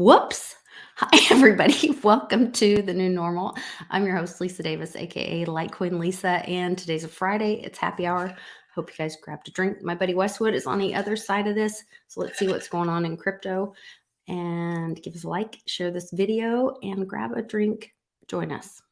Whoops. Hi, everybody. Welcome to the new normal. I'm your host, Lisa Davis, aka Litecoin Lisa, and today's a Friday. It's happy hour. Hope you guys grabbed a drink. My buddy Westwood is on the other side of this, so let's see what's going on in crypto. And give us a like, share this video, and grab a drink. Join us.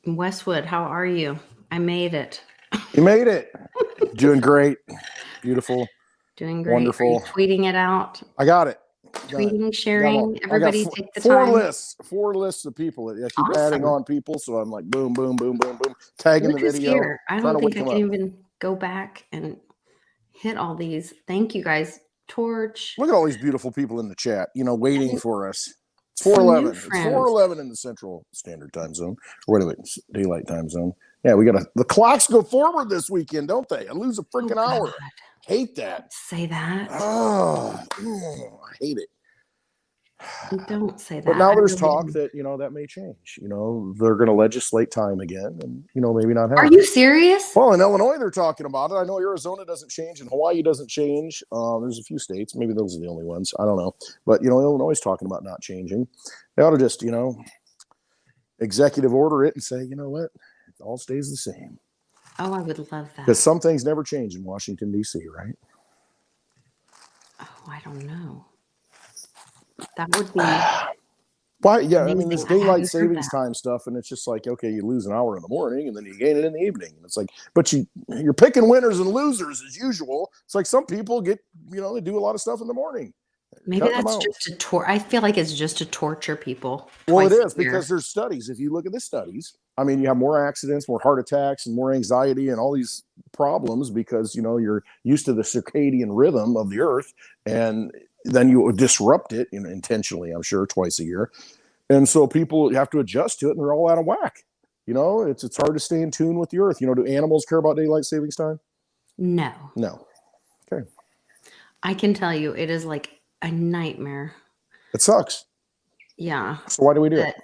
Westwood, how are you? I made it. You made it. Doing great. Beautiful. Doing great. Wonderful. Are you tweeting it out? I got it. Tweeting, sharing. Everybody take the four time. Four lists of people. I keep Awesome. adding on people, so I'm like boom, boom, boom, boom, boom, tagging Look the video. Here. I don't think I can even go back and hit all these. Thank you guys. Torch. Look at all these beautiful people in the chat, waiting for us. It's 4:11. It's 4:11 in the Central Standard Time Zone. Or wait, Daylight Time Zone. Yeah, the clocks go forward this weekend, don't they? I lose a freaking hour. Hate that. Say that. Oh, I hate it. Don't say that. But now there's talk that, that may change. They're going to legislate time again and, maybe not have. Are you serious? Well, in Illinois, they're talking about it. I know Arizona doesn't change and Hawaii doesn't change. There's a few states. Maybe those are the only ones. I don't know. But, Illinois is talking about not changing. They ought to just, executive order it and say, you know what? It all stays the same. Oh, I would love that. Because some things never change in Washington, D.C., right? Oh, I don't know. That would be. Why? Yeah, I mean, there's daylight savings time stuff, and it's just like, okay, you lose an hour in the morning, and then you gain it in the evening. And it's like, but you're picking winners and losers as usual. It's like some people get, they do a lot of stuff in the morning. Maybe that's just I feel like it's just to torture people. Well, it is because there's studies. If you look at the studies, I mean, you have more accidents, more heart attacks, and more anxiety, and all these problems because you're used to the circadian rhythm of the earth, and then you disrupt it intentionally. I'm sure twice a year, and so people have to adjust to it, and they're all out of whack. It's hard to stay in tune with the earth. Do animals care about daylight savings time? No. Okay. I can tell you, it is like a nightmare. It sucks. Yeah. So why do we do it?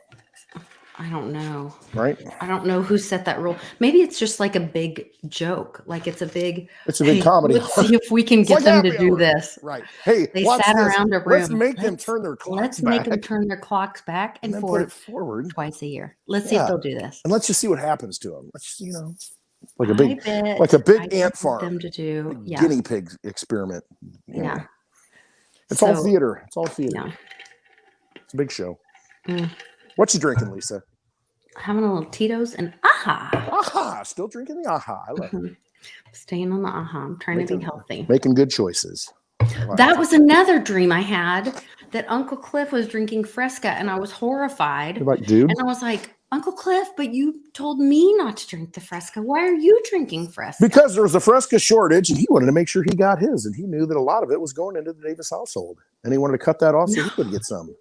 I don't know. Right? I don't know who set that rule. Maybe it's just like a big joke. Like it's a big comedy. Let's see if we can get them to do this. Right. Hey, they sat around a room. Let's make them turn their clocks back. Let's make them turn their clocks back and put it forward twice a year. Let's see if they'll do this. And let's just see what happens to them. Let's like a big ant farm. Them to do guinea pig experiment. Yeah. It's all theater. Yeah. It's a big show. What you drinking, Lisa? Having a little Tito's and AHA. AHA. Still drinking the AHA. I love it. Staying on the AHA. I'm trying to be healthy. Making good choices. That was another dream I had, that Uncle Cliff was drinking Fresca, and I was horrified. You're like, dude. And I was like, Uncle Cliff, but you told me not to drink the Fresca. Why are you drinking Fresca? Because there was a Fresca shortage, and he wanted to make sure he got his, and he knew that a lot of it was going into the Davis household, and he wanted to cut that off so he could get some.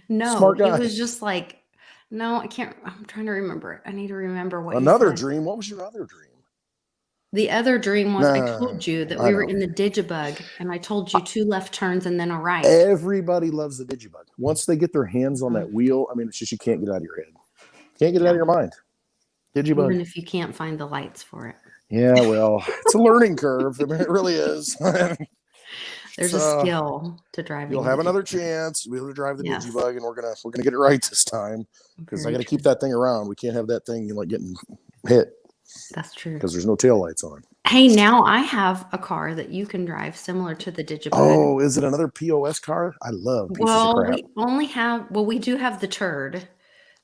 No, smart guy. It was just like, no, I can't. I'm trying to remember it. I need to remember what. Another dream. What was your other dream? The other dream was I told you that we were in the Digibug, and I told you 2 left turns and then a right. Everybody loves the Digibug. Once they get their hands on that wheel, I mean, it's just you can't get it out of your head. Can't get it out of your mind. Digibug. Even if you can't find the lights for it. Yeah, well, it's a learning curve. I mean, it really is. There's a skill to driving. You'll have another chance. We'll be able to drive the Digibug, and we're gonna get it right this time because I got to keep that thing around. We can't have that thing getting hit. That's true. Because there's no taillights on. Hey, now I have a car that you can drive similar to the Digibug. Oh, is it another POS car? I love pieces of crap. We do have the Turd.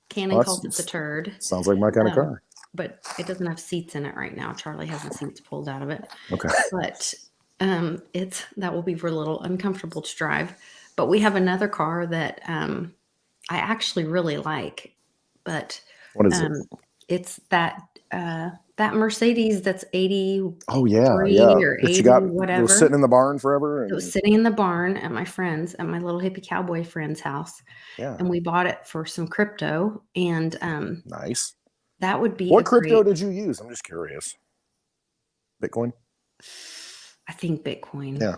Canon calls it the Turd. Sounds like my kind of car. But it doesn't have seats in it right now. Charlie has the seats pulled out of it. Okay. But that will be a little uncomfortable to drive. But we have another car that I actually really like. But what is it? It's that that Mercedes that's 83 Oh yeah, or that you 80, got, that was whatever. sitting in the barn forever, It was and sitting in the barn at my friend's, at my little hippie cowboy friend's house, yeah, and we bought it for some crypto, and nice. that would be a What crypto great. did you use? I'm just curious. Bitcoin. I think Bitcoin. Yeah.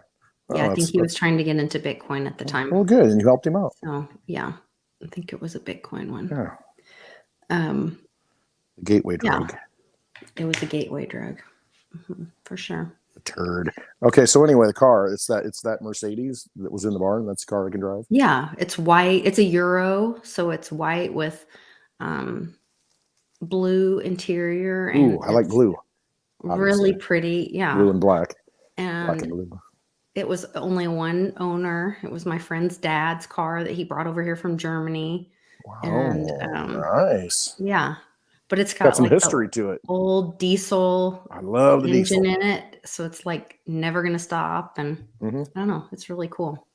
Yeah, Oh, I think he was that's trying to get into Bitcoin at the time. well, good, and you helped him out. So yeah, I think it was a Bitcoin one. Yeah, Um, the gateway yeah, drug. it was a gateway drug, for sure. A turd. Okay, so anyway, the car. It's that Mercedes that was in the barn. That's the car I can drive. Yeah, it's white. It's a Euro, so it's white with blue interior, and Ooh, I like it's blue. really Obviously, pretty. Yeah, blue and black, black and and blue. it was only one owner. It was my friend's dad's car that he brought over here from Germany, and Wow, nice. yeah, but it's Got got some like the history to it. old diesel I love the engine diesel. in it, so it's like never gonna stop, and Hmm. I don't know, it's really cool.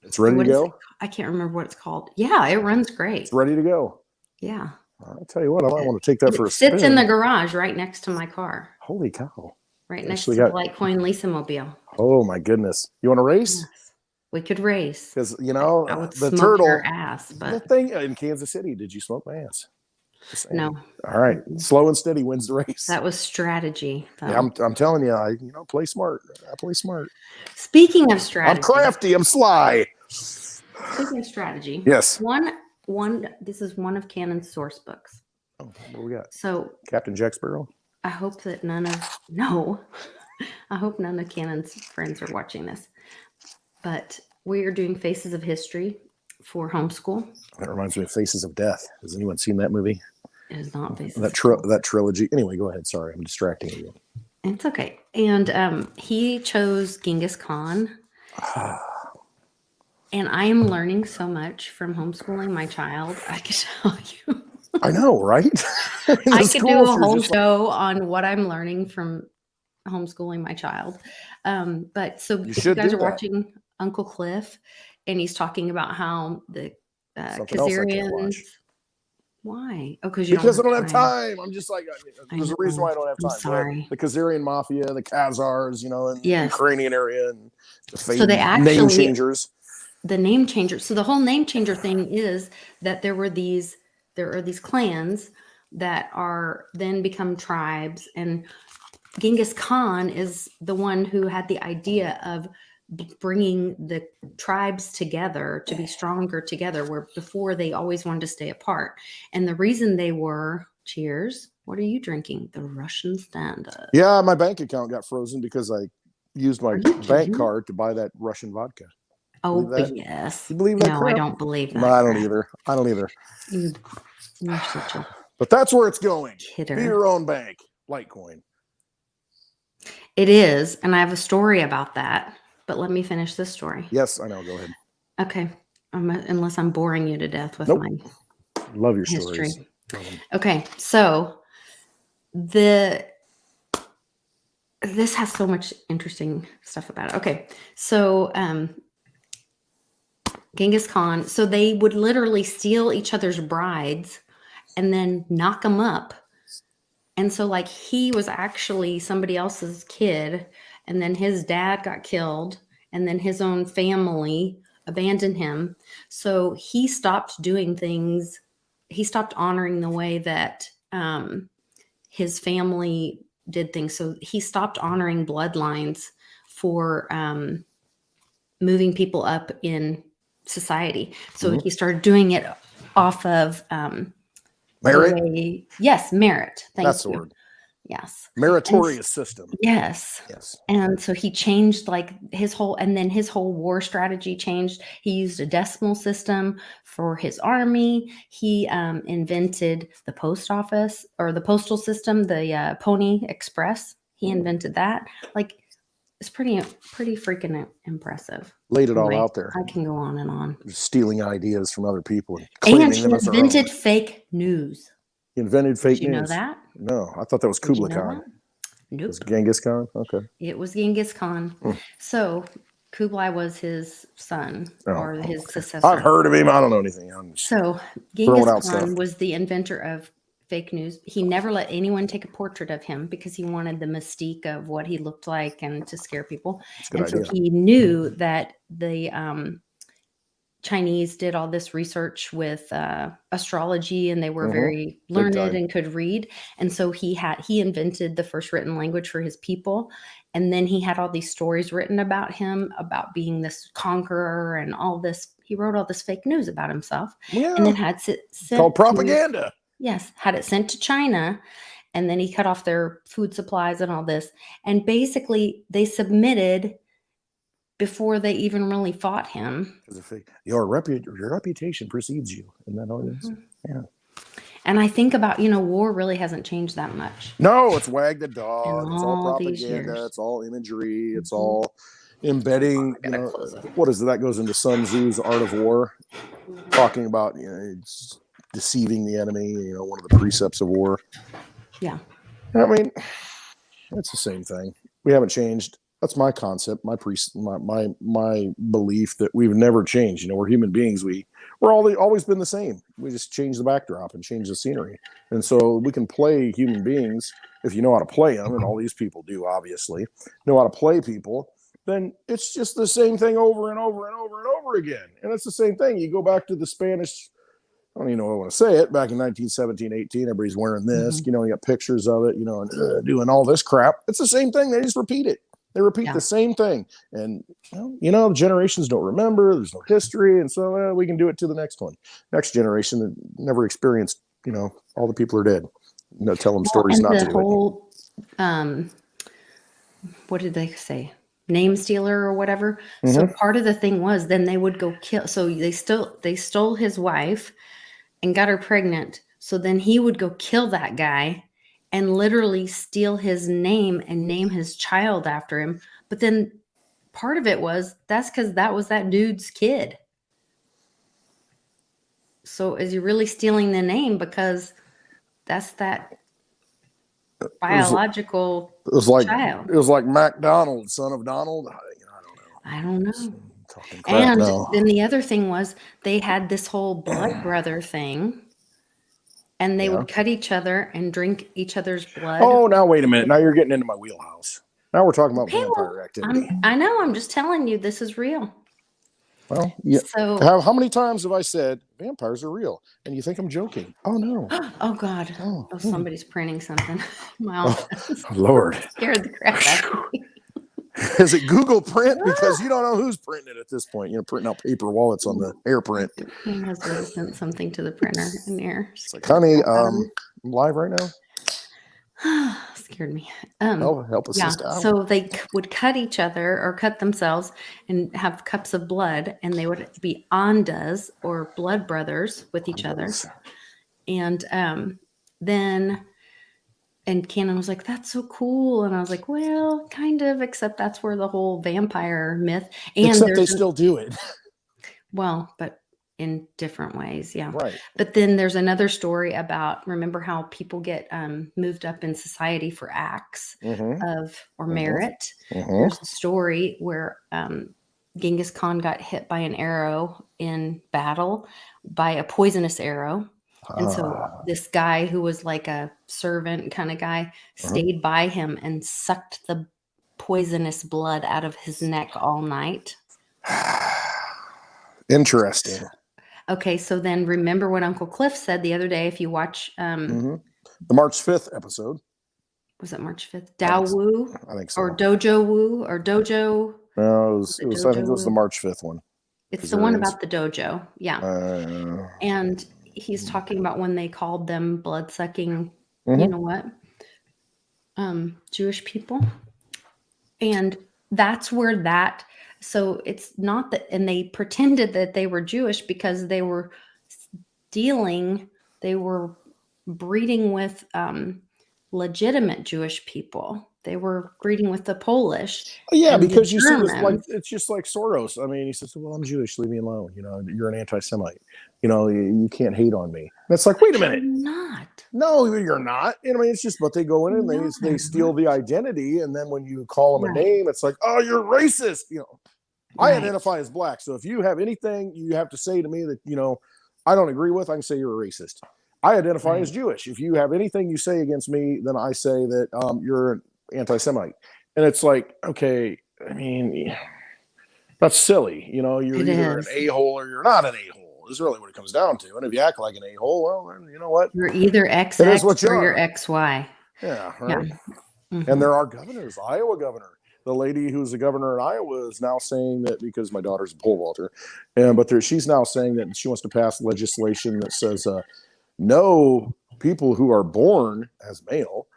It's ready to What is it? go. I can't remember what it's called. Yeah, it runs It's great. ready to go. Yeah. I'll tell you what, I might want to take that for a It sits in the spin. garage right next to my car, Holy cow! right next Actually to the got. Litecoin Lisa mobile. Oh my goodness! You want to race? Yes. We could race. Because I would the smoke your turtle. ass, The but thing in Kansas City. Did you smoke my ass? Just saying. no. All right, slow and steady wins the race. That was strategy, Yeah, though. I'm telling you, I play smart. I play smart. Speaking of I'm strategy, crafty. I'm sly. speaking of strategy, Yes. this is one of Cannon's source books. Oh, what we got? So Captain Jack Sparrow. I hope that I hope none of Cannon's friends are watching this. But we are doing Faces of History for homeschool. That reminds me of Faces of Death. Has anyone seen that movie? It is not Faces. That trilogy. Anyway, go ahead. Sorry, I'm distracting you. It's okay. And he chose Genghis Khan. And I am learning so much from homeschooling my child. I could tell you. I know, right? I could do a whole show on what I'm learning from homeschooling my child. But so if you guys are watching Uncle Cliff, and he's talking about how the Khazarians. Why? Oh, because I don't have time. I'm just like, there's a reason why I don't have time. I'm sorry. The Khazarian mafia, the Khazars, in the Ukrainian area, and the so they actually name changers. The name changer. So the whole name changer thing is that there are these clans that are then become tribes, and Genghis Khan is the one who had the idea of bringing the tribes together to be stronger together, where before they always wanted to stay apart. And the reason they were, cheers, what are you drinking? The Russian stand-up. Yeah, my bank account got frozen because I used my bank card to buy that Russian vodka. Oh, yes. You believe that? No, crap? I don't believe that. No, I don't either. You're such a But that's where it's going. kidder. Be your own bank. Litecoin. It is, and I have a story about that. But let me finish this story. Yes, I know. Go ahead. Okay. Unless I'm boring you to death with my love your history. Stories. Okay, so this has so much interesting stuff about it. Okay, so Genghis Khan, so they would literally steal each other's brides and then knock them up. And so like he was actually somebody else's kid, and then his dad got killed, and then his own family abandoned him. So he stopped doing things. He stopped honoring the way that his family did things. So he stopped honoring bloodlines for moving people up in society. So he started doing it off of merit. Yes, merit. That's the word. Yes. Meritorious system. Yes. Yes. And so he changed like his whole war strategy changed. He used a decimal system for his army. He invented the post office or the postal system, the Pony Express. He invented that. Like, it's pretty freaking impressive. Laid it all out there. I can go on and on. Just stealing ideas from other people and he them as invented fake news. He invented fake news. Did you know that? No, I thought that was Kublai Khan. Nope. It was Genghis Khan? Okay. It was Genghis Khan. So Kublai was his son or his successor. I've heard of him. I don't know anything. So Genghis Khan was the inventor of fake news. He never let anyone take a portrait of him because he wanted the mystique of what he looked like and to scare people. That's a good And so idea. he knew that the Chinese did all this research with astrology, and they were very learned and could read. And so he invented the first written language for his people. And then he had all these stories written about him, about being this conqueror and all this. He wrote all this fake news about himself, and then had it sent called propaganda. had it sent to China. And then he cut off their food supplies and all this. And basically they submitted before they even really fought him. Your reputation precedes you. Isn't that how it is? Yeah. And I think about, war really hasn't changed that much. No, it's wag the dog. It's all propaganda. It's all imagery. It's all embedding. What is it? That goes into Sun Tzu's Art of War, talking about it's deceiving the enemy. One of the precepts of war. Yeah. I mean, it's the same thing. We haven't changed. That's my concept, my belief that we've never changed. We're human beings. We're always been the same. We just change the backdrop and change the scenery. And so we can play human beings if you know how to play them, and all these people do, obviously, know how to play people, then it's just the same thing over and over and over and over again. And it's the same thing. You go back to the Spanish, I don't even know how I want to say it, back in 1917, 18, everybody's wearing this, you got pictures of it, and doing all this crap. It's the same thing. They just repeat it. They repeat the same thing. And, generations don't remember. There's no history. And so we can do it to the next one. Next generation that never experienced, all the people are dead. Tell them stories not to do it. What did they say? Name stealer or whatever. So part of the thing was then they would go kill. So they stole his wife and got her pregnant. So then he would go kill that guy and literally steal his name and name his child after him. But then part of it was that's because that was that dude's kid. So is he really stealing the name because that's that biological child? It was like MacDonald, son of Donald. I don't know. And then the other thing was they had this whole blood brother thing. And they would cut each other and drink each other's blood. Oh, now wait a minute. Now you're getting into my wheelhouse. Now we're talking about vampire activity. I know. I'm just telling you, this is real. Well, yeah. So how many times have I said vampires are real? And you think I'm joking? Oh no. Oh God. Oh, somebody's printing something. Wow. Oh, Lord. Scared the crap out of me. Is it Google Print? Because you don't know who's printing it at this point. Printing out paper wallets on the AirPrint. My husband sent something to the printer in there. It's like, honey, I'm live right now. Scared me. Help us out. So they would cut each other or cut themselves and have cups of blood, and they would be ondas or blood brothers with each other. And then. And Cannon was like, that's so cool. And I was like, well, kind of, except that's where the whole vampire myth. And except they still do it. Well, but in different ways. Yeah. Right. But then there's another story about, remember how people get moved up in society for acts or merit. There's a story where Genghis Khan got hit by an arrow in battle by a poisonous arrow. And so this guy who was like a servant kind of guy stayed by him and sucked the poisonous blood out of his neck all night. Interesting. Okay, so then remember what Uncle Cliff said the other day, if you watch the March 5th episode. Was it March 5th? Dao Wu? I think so. Or Dojo Wu or Dojo? No, I think it was the March 5th one. It's the one about the dojo. Yeah. And he's talking about when they called them blood-sucking, you know what, Jewish people. And that's where that, so it's not that, and they pretended that they were Jewish because they were they were breeding with legitimate Jewish people. They were breeding with the Polish. Yeah, because you see this, it's just like Soros. I mean, he says, well, I'm Jewish, leave me alone. You're an anti-Semite. You can't hate on me. And it's like, wait a minute. I'm not. No, you're not. It's just, but they go in and they steal the identity. And then when you call them a name, it's like, oh, you're racist. I identify as black. So if you have anything you have to say to me that, I don't agree with, I can say you're a racist. I identify Right. as Jewish. If you have anything you say against me, then I say that you're an anti-Semite. And it's like, okay, I mean, that's silly. You're It either an is. a-hole or you're not an a-hole, is really what it comes down to. And if you act like an a-hole, well, then you know what? You're either It is XX what you or you're are. XY. Yeah, Yeah. right. And Hmm. there are governors, Iowa governor. The lady who's the governor in Iowa is now saying that, because my daughter's a pole vaulter, she's now saying that she wants to pass legislation that says no people who are born as male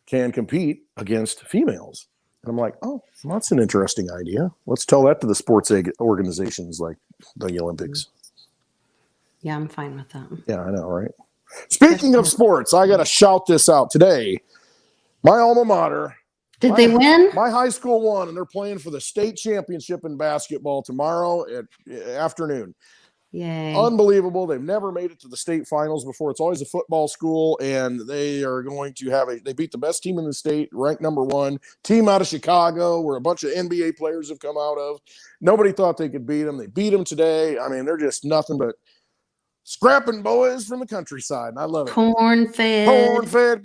can compete against females. And I'm like, oh, well, that's an interesting idea. Let's tell that to the sports organizations like the Olympics. Yeah, I'm fine with that. Yeah, I know, right? Speaking of Especially- sports, I got to shout this out today. My alma mater, Did they win? my high school won, and they're playing for the state championship in basketball tomorrow at afternoon. Yay. Unbelievable. They've never made it to the state finals before. It's always a football school, and they are going to they beat the best team in the state, ranked #1, team out of Chicago, where a bunch of NBA players have come out of. Nobody thought they could beat them. They beat them today. I mean, they're just nothing but scrapping boys from the countryside, and I love it. Corn-fed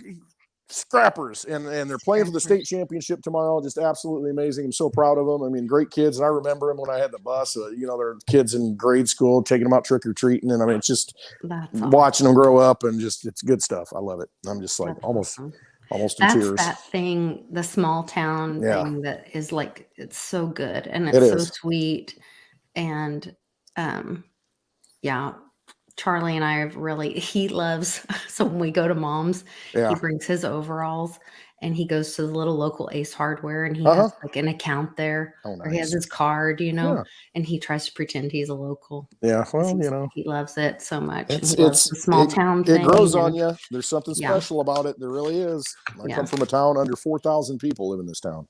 scrappers, and they're playing for the state championship tomorrow. Just absolutely amazing. I'm so proud of them. I mean, great kids, and I remember them when I had the bus. They're kids in grade school, taking them out trick-or-treating, and I mean, it's just watching them grow up, and just it's good stuff. I love it. I'm just like almost in tears. That's that thing, the small town thing that is like, it's so good, and it's so sweet. And yeah, Charlie and I have he loves, so when we go to Mom's, he brings his overalls and he goes to the little local Ace Hardware, and he has like an account there, or he has his card, and he tries to pretend he's a local. Yeah, well, he loves it so much. It's the small town thing. It grows on you. There's something special about it. There really is. I come from a town under 4,000 people live in this town,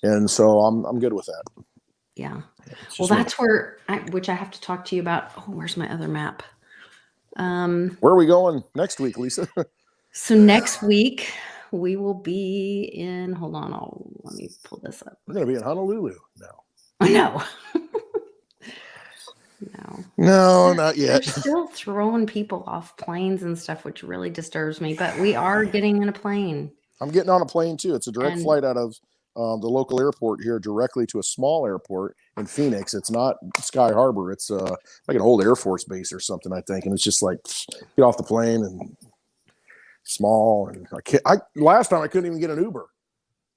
and so I'm good with that. Yeah. Well, that's where which I have to talk to you about. Oh, where's my other map? Where are we going next week, Lisa? So next week we will be in. Hold on, let me pull this up. We're going to be in Honolulu now. No. No, not yet. They're still throwing people off planes and stuff, which really disturbs me. But we are getting in a plane. I'm getting on a plane too. It's a direct flight out of the local airport here directly to a small airport in Phoenix. It's not Sky Harbor. It's like an old Air Force base or something, I think. And it's just like, get off the plane, and small. And last time I couldn't even get an Uber.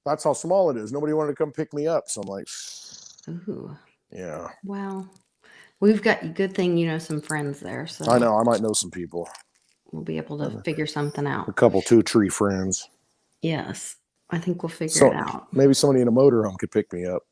That's how small it is. Nobody wanted to come pick me up. So I'm like, ooh. Yeah. Well, we've got good thing, some friends there. So I know I might know some people. We'll be able to figure something out. A couple 2-tree friends. Yes. I think we'll figure it out. Maybe somebody in a motorhome could pick me up.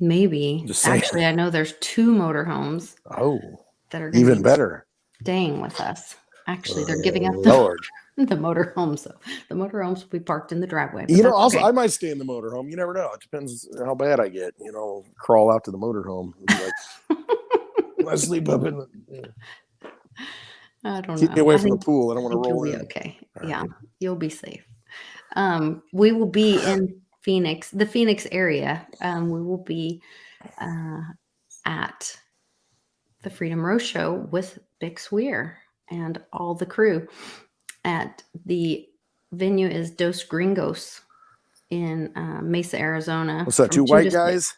Maybe. Actually, I know there's 2 motorhomes. Oh, that are even better. Staying with us. Actually, they're giving up the motorhomes. So the motorhomes will be parked in the driveway. Also, I might stay in the motorhome. You never know. It depends how bad I get. Crawl out to the motorhome. I sleep up in the. I don't know. Keep me away from the pool. I don't want to roll in. Okay. Yeah, you'll be safe. We will be in Phoenix, the Phoenix area. We will be at the Freedom Row Show with Bix Weir and all the crew. At the venue is Dos Gringos in Mesa, Arizona. What's that? 2 white guys?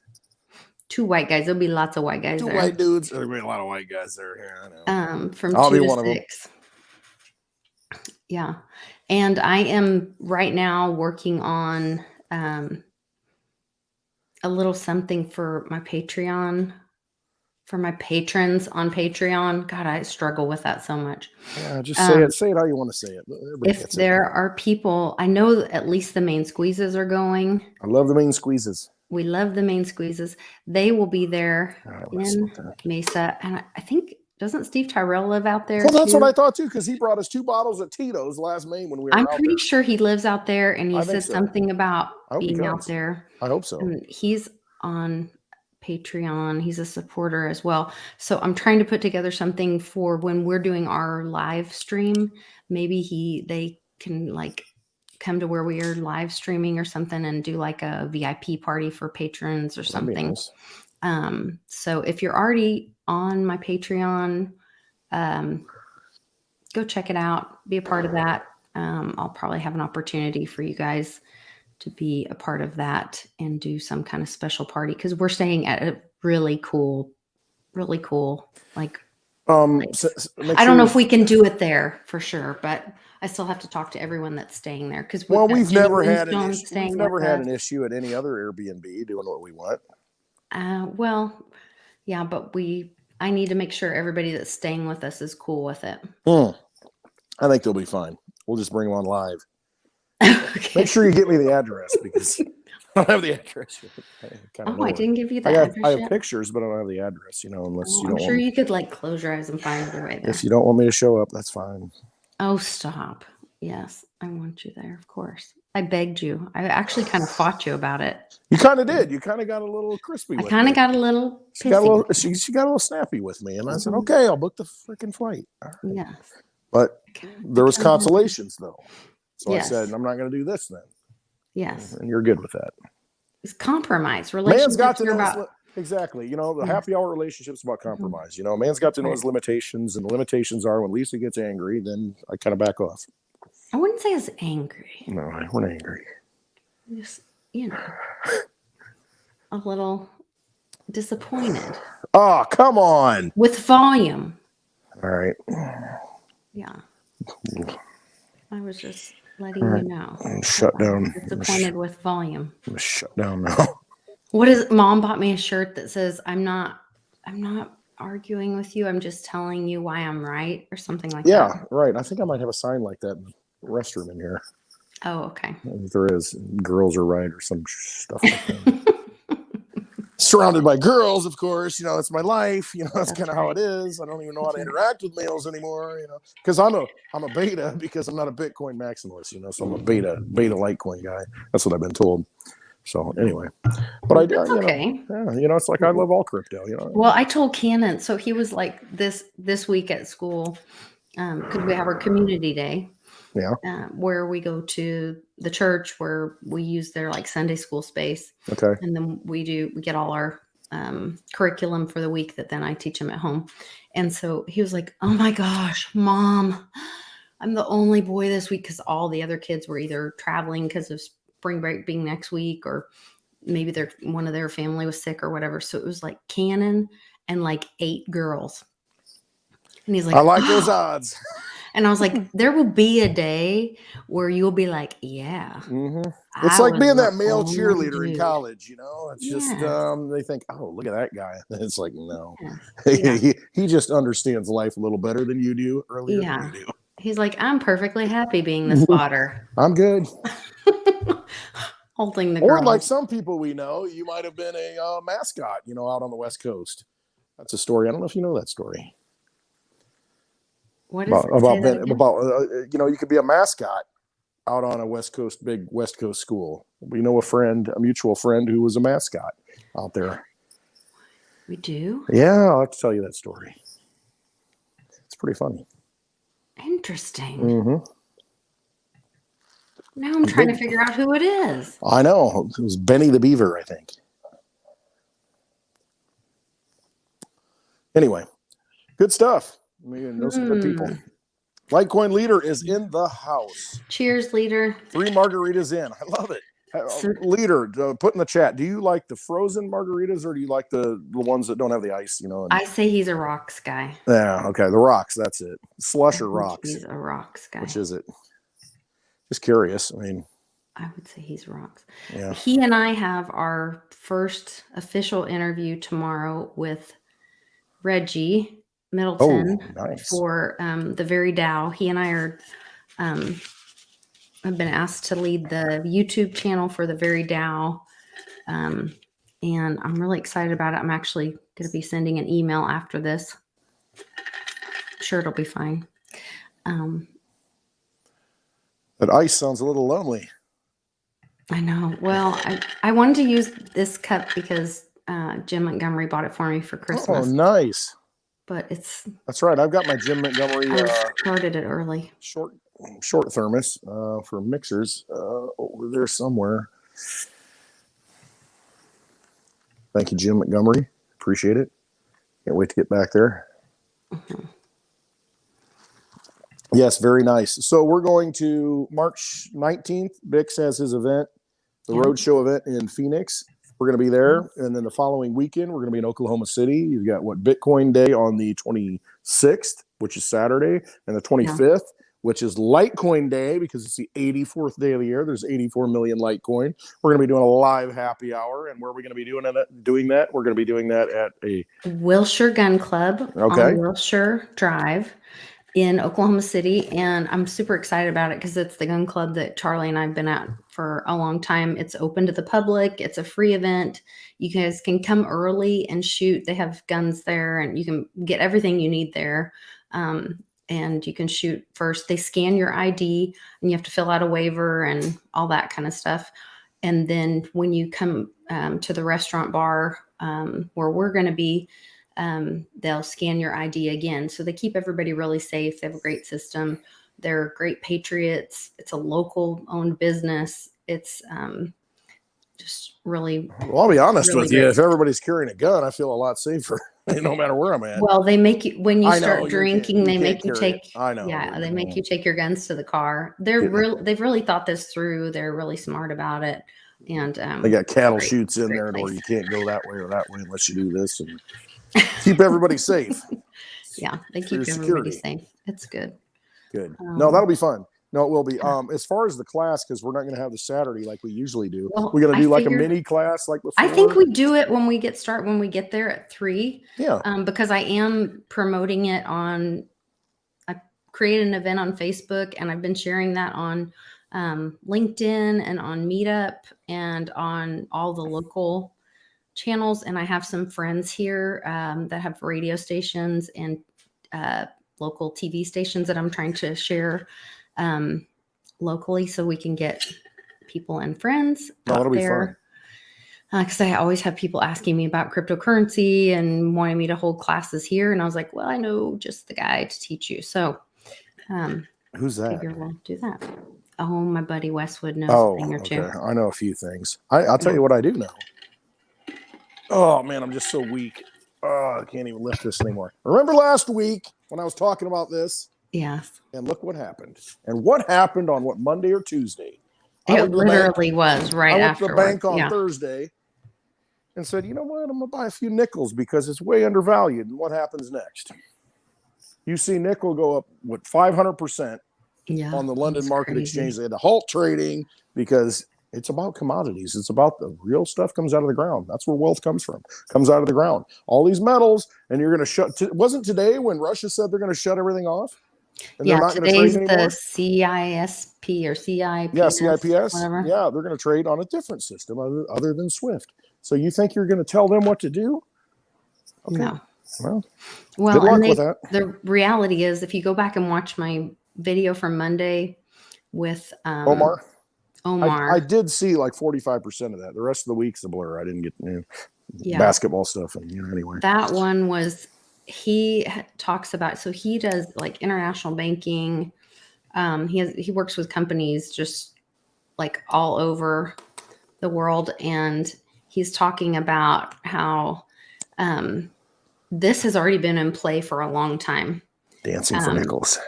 2 white guys. There'll be lots of white guys. 2 white dudes. There'll be a lot of white guys there. Yeah, I know. From I'll 2 be to one 6. Yeah. And I am right now working on a little something for my Patreon, for my patrons on Patreon. God, I struggle with that so much. Yeah, just say it. Say it how you want to say it. If there are people, I know at least the main squeezes are going. I love the main squeezes. We love the main squeezes. They will be there in Mesa. And I think, doesn't Steve Tyrell live out there? Well, that's what I thought too, because he brought us 2 bottles of Tito's last May when we were I'm out pretty there. sure he lives out there, and he said something about being out there. I hope so. And he's on Patreon. He's a supporter as well. So I'm trying to put together something for when we're doing our live stream. Maybe they can come to where we are live streaming or something and do like a VIP party for patrons or something. Nice. So if you're already on my Patreon, go check it out. Be a part of that. I'll probably have an opportunity for you guys to be a part of that and do some kind of special party because we're staying at a really cool, like place. Make I sure don't know you. if we can do it there for sure, but I still have to talk to everyone that's staying there because we've Well, got we've Jenny never had an Moonstone issue. We've staying never with had us. an issue at any other Airbnb doing what we want. Well, yeah, but I need to make sure everybody that's staying with us is cool with it. I think they'll be fine. We'll just bring them on live. Okay. Make sure you get me the address because I don't have the address yet. I didn't give you the I address have yet. pictures, but I don't have the address. Unless you I'm don't sure want. you could like close your eyes and find your way there. If you don't want me to show up, that's fine. Oh, stop. Yes, I want you there, of course. I begged you. I actually kind of fought you about it. You kind of did. You kind of got a little crispy. I with kind me. of got a little She got a pissy. little. She got a little snappy with me, and I said, "Okay, I'll book the freaking flight." All right. Yes. But there was kinda- consolations though, so Yes. I said, "I'm not going to do this then." Yes. And you're good with that. It's compromise. Man's Relationships got to are know about. exactly. The happy hour relationship's about compromise. Man's got to know Right. his limitations, and the limitations are when Lisa gets angry, then I kind of back off. I wouldn't say it's angry. No, we're not angry. Just, a little disappointed Oh, come on. with volume. All right. Yeah. I was just letting you know. Shut down. Disappointed with volume. I'm shut down now. What is Mom bought me a shirt that says I'm not arguing with you. I'm just telling you why I'm right or something like that. Yeah, right. I think I might have a sign like that in the restroom in here. Oh, okay. If there is, girls are right or some stuff like that. Surrounded by girls, of course. That's my life. That's kind of how it is. I don't even know how to interact with males anymore. Because I'm a beta because I'm not a Bitcoin maximalist. So I'm a beta Litecoin guy. That's what I've been told. So anyway, but I do. Okay. It's like I love all crypto. Well, I told Cannon, so he was like this week at school, because we have our community day. Yeah. Where we go to the church where we use their like Sunday school space. Okay. And then we get all our curriculum for the week that then I teach them at home. And so he was like, "Oh my gosh, Mom, I'm the only boy this week," because all the other kids were either traveling because of spring break being next week, or maybe one of their family was sick or whatever. So it was like Cannon and like 8 girls. And he's like, I like those odds. And I was like, there will be a day where you'll be like, yeah. Mm-hmm. It's like being that male cheerleader in college, It's just they think, oh, look at that guy. It's like, no. Yeah. He just understands life a little better than you do earlier than you do. He's like, I'm perfectly happy being the spotter. I'm good. Holding the Or girls. like some people we know, you might have been a mascot, out on the West Coast. That's a story. I don't know if you know that story. What is you could be a mascot out on a big West Coast school. We know a mutual friend who was a mascot out there. We do? Yeah, I'll have to tell you that story. It's pretty funny. Interesting. Mm-hmm. Now I'm trying to figure out who it is. I know. It was Benny the Beaver, I think. Anyway, good stuff. Know some good people. Litecoin leader is in the house. Cheers, leader. 3 margaritas in. I love it. Leader, put in the chat. Do you like the frozen margaritas or do you like the ones that don't have the ice? I say he's a rocks guy. Yeah. Okay. The rocks. That's it. Slush or rocks. He's a rocks guy. Which is it? Just curious. I would say he's rocks. Yeah. He and I have our first official interview tomorrow with Reggie Middleton for the Very DAO. He and I are have been asked to lead the YouTube channel for the Very DAO, and I'm really excited about it. I'm actually going to be sending an email after this. I'm sure it'll be fine. That ice sounds a little lonely. I know. Well, I wanted to use this cup because Jim Montgomery bought it for me for Christmas. Oh, nice. But that's right. I've got my Jim Montgomery. I started it early. Short thermos for mixers over there somewhere. Thank you, Jim Montgomery. Appreciate it. Can't wait to get back there. Mm-hmm. Yes, very nice. So we're going to March 19th. Bix has his event, the roadshow event in Phoenix. We're going to be there. And then the following weekend, we're going to be in Oklahoma City. You've got Bitcoin Day on the 26th, which is Saturday, and the 25th, which is Litecoin Day because it's the 84th day of the year. There's 84 million Litecoin. We're going to be doing a live happy hour. And where are we going to be doing that? We're going to be doing that at a Wilshire Gun Club on Wilshire Drive in Oklahoma City. And I'm super excited about it because it's the gun club that Charlie and I've been at for a long time. It's open to the public. It's a free event. You guys can come early and shoot. They have guns there and you can get everything you need there. And you can shoot first. They scan your ID and you have to fill out a waiver and all that kind of stuff. And then when you come to the restaurant bar where we're going to be, they'll scan your ID again. So they keep everybody really safe. They have a great system. They're great patriots. It's a local owned business. It's just really. Well, I'll be honest with you. If everybody's carrying a gun, I feel a lot safer. No matter where I'm at. Well, they make you when you start drinking. They make you take. I know. Yeah, they make you take your guns to the car. They've really thought this through. They're really smart about it. And they got cattle chutes in there, or you can't go that way or that way unless you do this and keep everybody safe. Yeah, they keep everybody safe. It's good. Good. No, that'll be fun. No, it will be. As far as the class, because we're not going to have the Saturday like we usually do. We're going to do like a mini class like before. I think we do it when we get there at 3. Yeah. Because I am promoting it I created an event on Facebook and I've been sharing that on LinkedIn and on Meetup and on all the local channels. And I have some friends here that have radio stations and local TV stations that I'm trying to share locally so we can get people and friends out there. Because I always have people asking me about cryptocurrency and wanting me to hold classes here. And I was like, well, I know just the guy to teach you. So who's that? We'll do that. Oh, my buddy Westwood knows a thing or two. I know a few things. I'll tell you what I do know. Oh, man, I'm just so weak. Oh, I can't even lift this anymore. Remember last week when I was talking about this? Yes. And look what happened. And what happened on Monday or Tuesday? It literally was right after. I went to the bank on Thursday and said, you know what? I'm going to buy a few nickels because it's way undervalued. And what happens next? You see nickel go up, 500% on the London Market Exchange. They had to halt trading because it's about commodities. It's about the real stuff comes out of the ground. That's where wealth comes from. Comes out of the ground. All these metals, and you're going to wasn't today when Russia said they're going to shut everything off? And they're not going to trade anymore? The CISP or CIPS. Yeah, CIPS. Whatever. Yeah, they're going to trade on a different system other than SWIFT. So you think you're going to tell them what to do? Okay. No. Well, good luck with that. The reality is, if you go back and watch my video from Monday with Omar. I did see like 45% of that. The rest of the week's a blur. I didn't get basketball stuff. And anyway. That one was, he talks about, so he does like international banking. He works with companies just like all over the world. And he's talking about how this has already been in play for a long time. Dancing for nickels.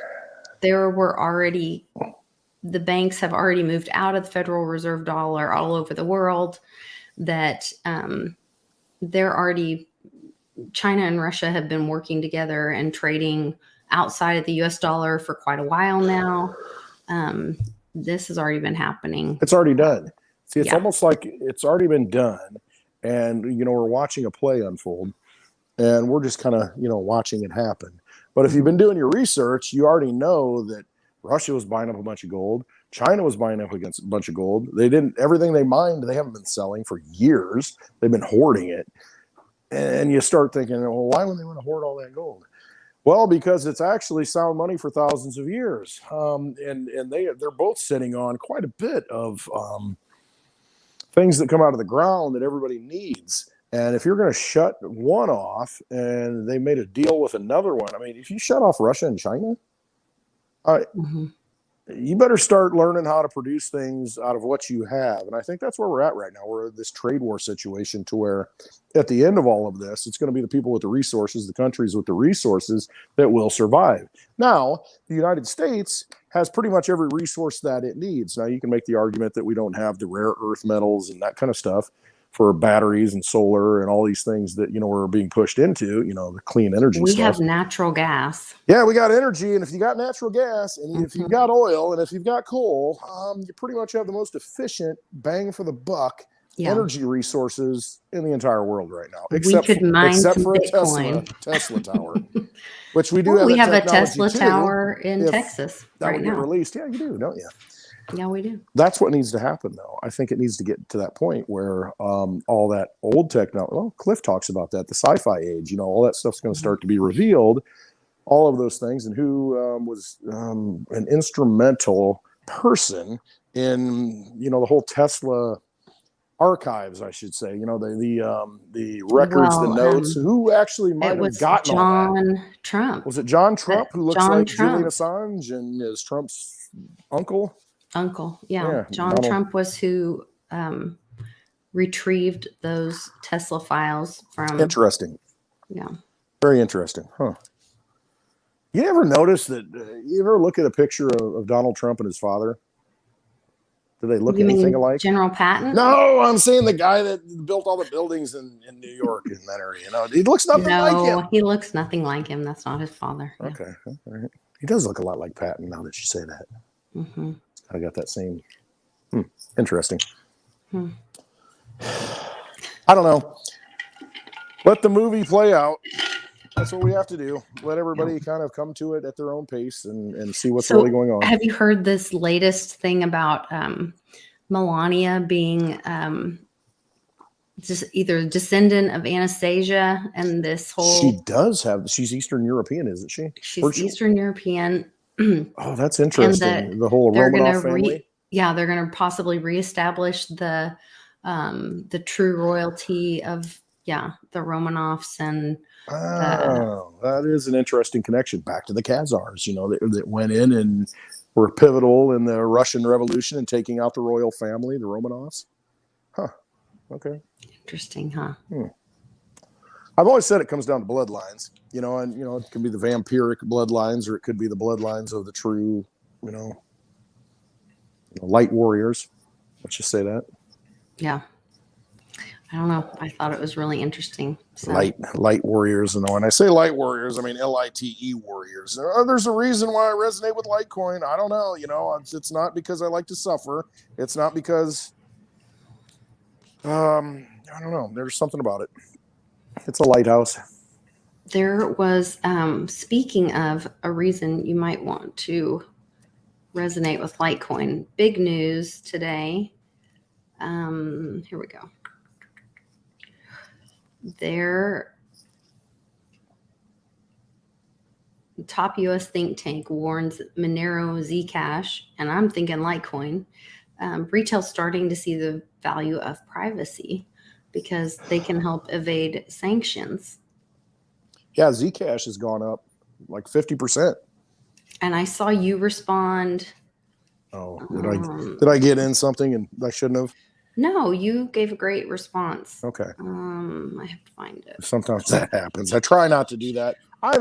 The banks have already moved out of the Federal Reserve dollar all over the world, that China and Russia have been working together and trading outside of the US dollar for quite a while now. This has already been happening. It's already done. See, it's almost like it's already been done. And, we're watching a play unfold and we're just kind of, watching it happen. But if you've been doing your research, you already know that Russia was buying up a bunch of gold. China was buying up against a bunch of gold. Everything they mined, they haven't been selling for years. They've been hoarding it. And you start thinking, well, why would they want to hoard all that gold? Well, because it's actually sound money for thousands of years. And they're both sitting on quite a bit of things that come out of the ground that everybody needs. And if you're going to shut one off and they made a deal with another one, I mean, if you shut off Russia and China, you better start learning how to produce things out of what you have. And I think that's where we're at right now. We're in this trade war situation to where at the end of all of this, it's going to be the people with the resources, the countries with the resources that will survive. Now, the United States has pretty much every resource that it needs. Now, you can make the argument that we don't have the rare earth metals and that kind of stuff for batteries and solar and all these things that, we're being pushed into, the clean energy We stuff. have natural gas. Yeah, we got energy, and if you got natural gas, and if you've got oil, and if you've got coal, you pretty much have the most efficient bang for the buck energy resources in the entire world right now, except for a Tesla tower, which we do have. We have a Tesla tower in Texas that right will now. get released. Yeah, you do, don't you? Yeah, we do. That's what needs to happen, though. I think it needs to get to that point where all that old technology. Well, Cliff talks about that, the sci-fi age. All that stuff's going to start to be revealed. All of those things, and who was an instrumental person in the whole Tesla archives, I should say. The records, the notes. Who actually might have gotten all that? John Trump. Was it John Trump who looks like Julian Assange and is Trump's uncle? Yeah. John Trump was who retrieved those Tesla files from. Interesting. Yeah. Very interesting. Huh. You ever notice that? You ever look at a picture of Donald Trump and his father? Do they look anything alike? General Patton? No, I'm saying the guy that built all the buildings in New York in that area. He looks nothing like him. He looks nothing like him. That's not his father. Okay. All right. He does look a lot like Patton now that you say that. Mm-hmm. I got that same. Interesting. I don't know. Let the movie play out. That's what we have to do. Let everybody kind of come to it at their own pace and see what's really going on. Have you heard this latest thing about Melania being just either a descendant of Anastasia and this whole... She's Eastern European, isn't she? She's Eastern European. Oh, that's interesting. The whole Romanov family. They're going to possibly reestablish the true royalty of the Romanovs and... that is an interesting connection back to the Khazars, that went in and were pivotal in the Russian Revolution and taking out the royal family, the Romanovs. Huh. Okay. Interesting, huh? I've always said it comes down to bloodlines, and it could be the vampiric bloodlines or it could be the bloodlines of the true, light warriors. Let's just say that. Yeah. I don't know. I thought it was really interesting. So. Light warriors. And when I say light warriors, I mean LITE warriors. There's a reason why I resonate with Litecoin. I don't know. It's not because I like to suffer. It's not because, I don't know. There's something about it. It's a lighthouse. There was, speaking of a reason you might want to resonate with Litecoin, big news today. Here we go. Their top U.S. think tank warns Monero, Zcash, and I'm thinking Litecoin, retail starting to see the value of privacy because they can help evade sanctions. Yeah, Zcash has gone up like 50%. And I saw you respond. Oh, did I get in something and I shouldn't have? No, you gave a great response. Okay. I have to find it. Sometimes that happens. I try not to do that. I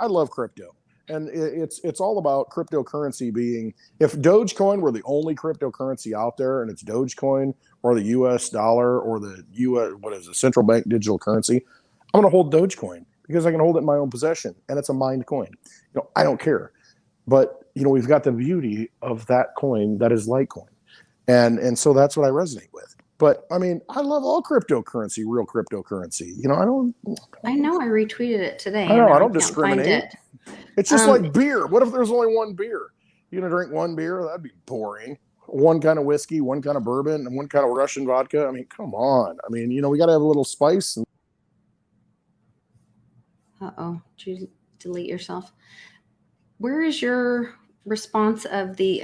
love crypto. And it's all about cryptocurrency being, if Dogecoin were the only cryptocurrency out there and it's Dogecoin or the US dollar or the central bank digital currency, I'm going to hold Dogecoin because I can hold it in my own possession and it's a mined coin. I don't care. But, we've got the beauty of that coin that is Litecoin. And so that's what I resonate with. But I mean, I love all cryptocurrency, real cryptocurrency. I know I retweeted it today. I don't discriminate. It's just like beer. What if there's only one beer? You're going to drink one beer? That'd be boring. One kind of whiskey, one kind of bourbon, and one kind of Russian vodka. I mean, come on. I mean, we got to have a little spice. Uh-oh. Did you delete yourself? Where is your response of the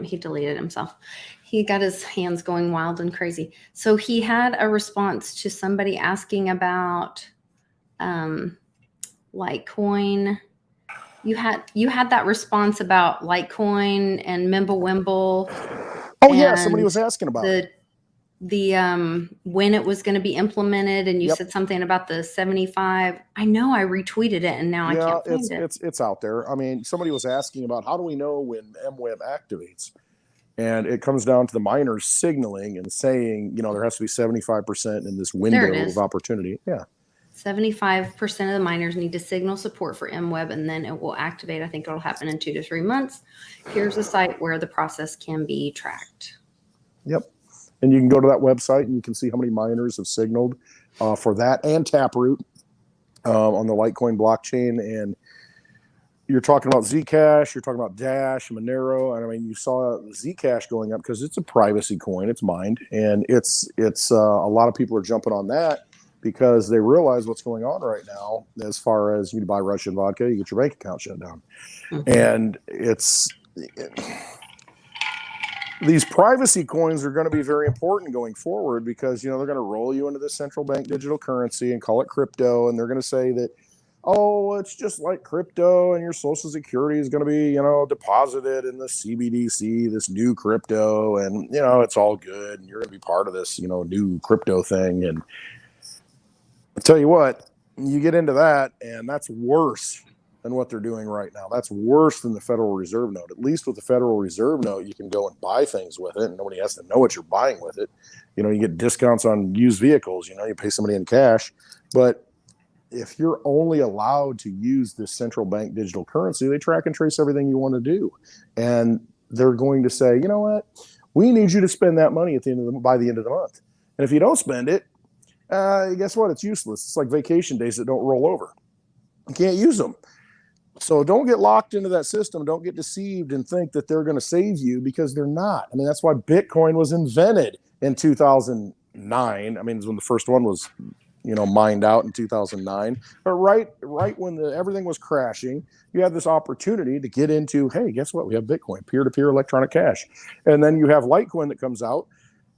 he deleted himself. He got his hands going wild and crazy. So he had a response to somebody asking about Litecoin You had that response about Litecoin and Mimblewimble. Oh yeah, somebody was asking about it. The when it was going to be implemented, and you Yep. said something about the 75. I know I retweeted it, and now I can't find it. It's out there. I mean, somebody was asking about how do we know when MWeb activates, and it comes down to the miners signaling and saying, you know, there has to be 75% in this window of opportunity. Yeah. 75% of the miners need to signal support for MWeb, and then it will activate. I think it'll happen in 2 to 3 months. Here's a site where the process can be tracked. Yep. And you can go to that website and you can see how many miners have signaled for that and Taproot on the Litecoin blockchain. And you're talking about Zcash, you're talking about Dash, Monero, and I mean, you saw Zcash going up because it's a privacy coin, it's mined, and it's a lot of people are jumping on that because they realize what's going on right now as far as you buy Russian vodka, you get your bank account shut down. Mm-hmm. And these privacy coins are going to be very important going forward because, you know, they're going to roll you into this central bank digital currency and call it crypto. And they're going to say that, oh, it's just like crypto and your social security is going to be, you know, deposited in the CBDC, this new crypto. And, you know, it's all good. And you're going to be part of this, you know, new crypto thing. And I'll tell you what, you get into that and that's worse than what they're doing right now. That's worse than the Federal Reserve note. At least with the Federal Reserve note, you can go and buy things with it and nobody has to know what you're buying with it. You know, you get discounts on used vehicles, you know, you pay somebody in cash. But if you're only allowed to use this central bank digital currency, they track and trace everything you want to do. And they're going to say, you know what, we need you to spend that money by the end of the month. And if you don't spend it, guess what? It's useless. It's like vacation days that don't roll over. You can't use them. So don't get locked into that system. Don't get deceived and think that they're going to save you because they're not. I mean, that's why Bitcoin was invented in 2009. I mean, it's when the first one was, you know, mined out in 2009. But right when everything was crashing, you had this opportunity to get into, hey, guess what? We have Bitcoin, peer-to-peer electronic cash. And then you have Litecoin that comes out.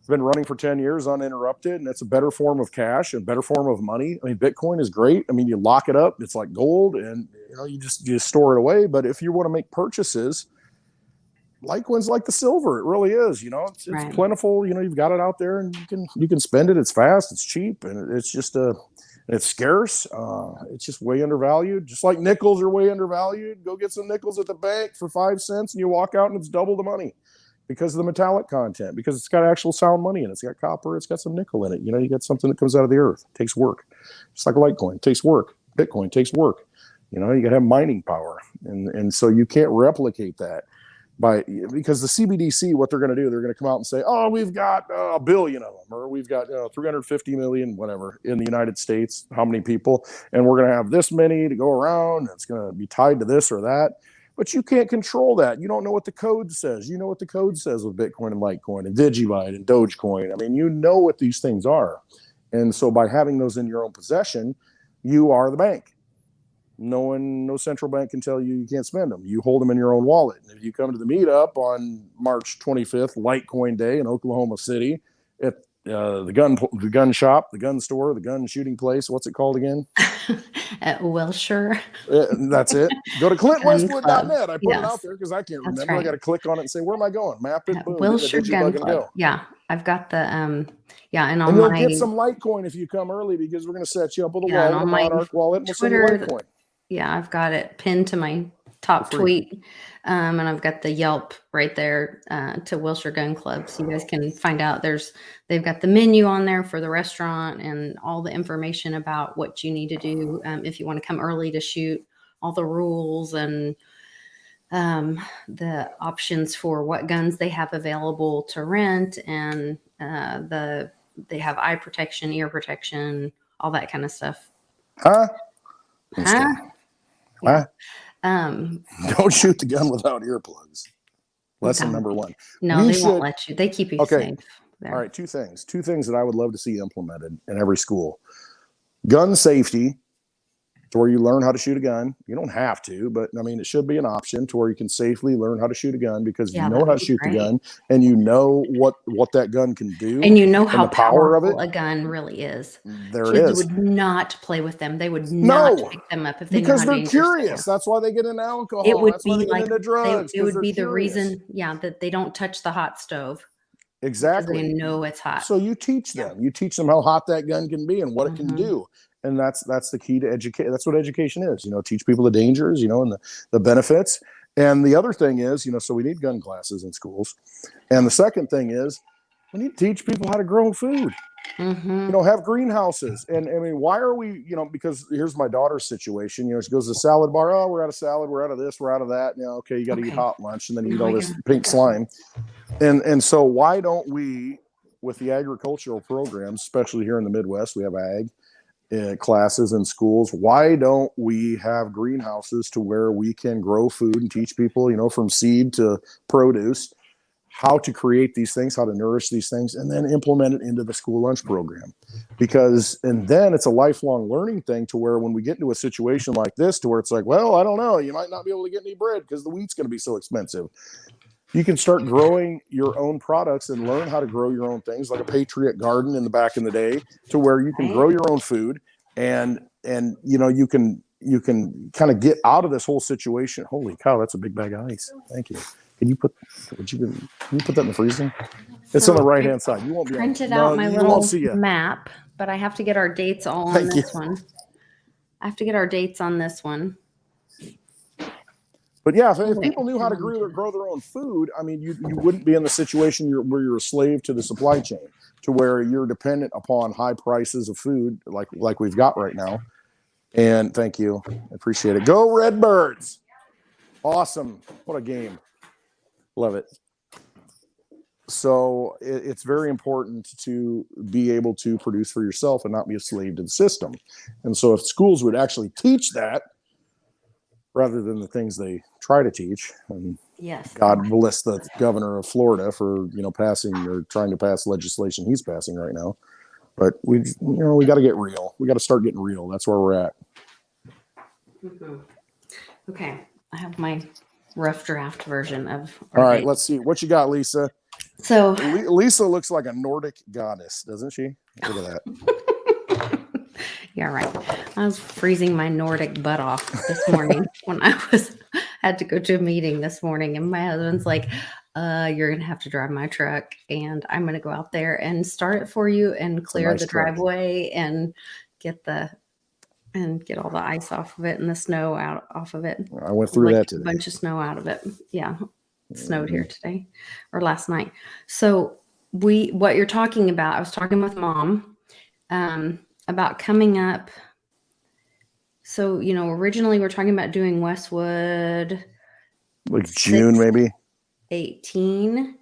Been running for 10 years uninterrupted, and it's a better form of cash and better form of money. I mean, Bitcoin is great. I mean, you lock it up, it's like gold, and you know, you just store it away. But if you want to make purchases, Litecoin's like the silver. It really is. You know, it's right. Plentiful. You know, you've got it out there, and you can spend it. It's fast, it's cheap, and it's just it's scarce. It's just way undervalued. Just like nickels are way undervalued. Go get some nickels at the bank for 5 cents, and you walk out, and it's double the money. Because of the metallic content, because it's got actual sound money in it. It's got copper, it's got some nickel in it. You know, you got something that comes out of the earth. It takes work. Just like Litecoin, it takes work. Bitcoin takes work. You know, you got to have mining power. And so you can't replicate that because the CBDC, what they're going to do, they're going to come out and say, oh, we've got a billion of them, or we've got 350 million, whatever, in the United States, how many people, and we're going to have this many to go around. It's going to be tied to this or that. But you can't control that. You don't know what the code says. You know what the code says with Bitcoin and Litecoin and Digibyte and Dogecoin. I mean, you know what these things are. And so by having those in your own possession, you are the bank. No central bank can tell you can't spend them. You hold them in your own wallet. And if you come to the meetup on March 25th, Litecoin Day in Oklahoma City, at the gun shop, the gun store, the gun shooting place. What's it called again? At Wilshire. That's it. Go to clintwestwood.net. I put it out there because I can't remember. Right. I got to click on it and say, where am I going? Map it. Boom. Wilshire Gun Club. Go. Yeah, I've got the and you'll get some Litecoin if you come early because we're going to set you up with a wallet, a Monarch wallet, and we'll send you Litecoin. Yeah, I've got it pinned to my top tweet. And I've got the Yelp right there to Wilshire Gun Club. So you guys can find out they've got the menu on there for the restaurant and all the information about what you need to do if you want to come early to shoot, all the rules and the options for what guns they have available to rent. And they have eye protection, ear protection, all that kind of stuff. Yeah. Don't shoot the gun without earplugs. Lesson number one. No, they won't let you. They keep you safe. There. All right, two things that I would love to see implemented in every school. Gun safety to where you learn how to shoot a gun. You don't have to, but I mean, it should be an option to where you can safely learn how to shoot a gun, because Yeah, you know that how would to be shoot the great. gun, and you know what that gun can do, And you know and how the power of it. powerful a gun really is. There it Kids is. would not play with them. They would not No, pick them up if they knew because how they're dangerous they were. curious. That's why they get into It alcohol. would That's why be they get like into drugs, it because would they're be the curious. reason, yeah, that they don't touch the hot stove because they Exactly. know it's hot. So you teach Yeah. them. You teach them how hot that gun can be and what it can Mhm. do. And that's the key to educate. That's what education is. Teach people the dangers, and the benefits. And the other thing is, so we need gun classes in schools. And the second thing is, we need to teach people how to grow food. Mhm. Have greenhouses. And I mean, why are we, because here's my daughter's situation. She goes to the salad bar. Oh, we're out of salad. We're out of this. We're out of that. Okay, you got to eat Okay. hot lunch, and then you eat Now all I this gotta pink look up. slime. And so why don't we, with the agricultural programs, especially here in the Midwest, we have ag classes in schools. Why don't we have greenhouses to where we can grow food and teach people, from seed to produce, how to create these things, how to nourish these things, and then implement it into the school lunch program? And then it's a lifelong learning thing, to where when we get into a situation like this, to where it's like, well, I don't know, you might not be able to get any bread because the wheat's going to be so expensive. You can start growing your own products and learn how to grow your own things, like a Patriot Garden in the day, to where you can Right. grow your own food, and you can kind of get out of this whole situation. Holy cow, that's a big bag of ice. Thank you. Can you put that in the freezer? It's on the right hand side. You won't be printed no, out my you little won't see you. map, but I have to get our dates all on Thank you. this one. I have to get our dates on this one. But yeah, if people knew how to grow their own food, I mean, you wouldn't be in the situation where you're a slave to the supply chain, to where you're dependent upon high prices of food like we've got right now. And thank you. I appreciate it. Go Redbirds. Awesome. What a game. Love it. So it's very important to be able to produce for yourself and not be a slave to the system. And so if schools would actually teach that, rather than the things they try to teach. And yes, God bless the governor of Florida for passing or trying to pass legislation he's passing right now. But we got to get real. We got to start getting real. That's where we're at. Mm-hmm. Okay, I have my rough draft version of. All right, let's see what you got, Lisa. So Lisa looks like a Nordic goddess, doesn't she? Look at that. Yeah, right. I was freezing my Nordic butt off this morning when had to go to a meeting this morning, and my husband's like, you're gonna have to drive my truck, and I'm gonna go out there and start it for you and clear the driveway and get all the ice off of it and the snow off of it. I went through that today. A bunch of snow out of it. Yeah, it snowed here today or last night. So what you're talking about, I was talking with Mom about coming up. So, originally we're talking about doing Westwood. Like June, maybe. 18.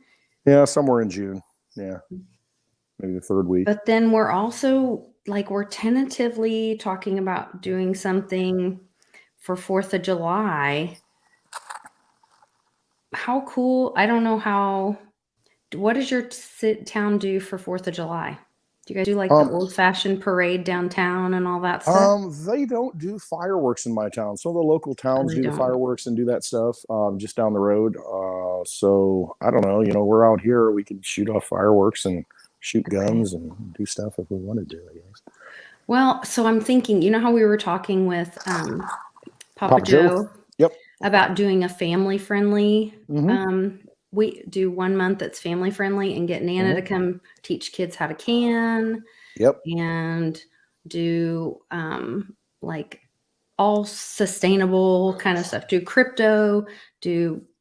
Yeah, somewhere in June. Yeah. Maybe the third week. But then we're also we're tentatively talking about doing something for 4th of July. How cool. I don't know what does your town do for 4th of July? Do you guys do the old-fashioned parade downtown and all that stuff? They don't do fireworks in my town. So the local towns do the fireworks and do that stuff just down the road. So I don't know. We're out here. We could shoot off fireworks and shoot guns and do stuff if we wanted to, I guess. Well, so I'm thinking, how we were talking with Papa Joe about doing a family-friendly we do 1 month that's family friendly and get Nana to come teach kids how to can. Yep. And do all sustainable kind of stuff. Do crypto.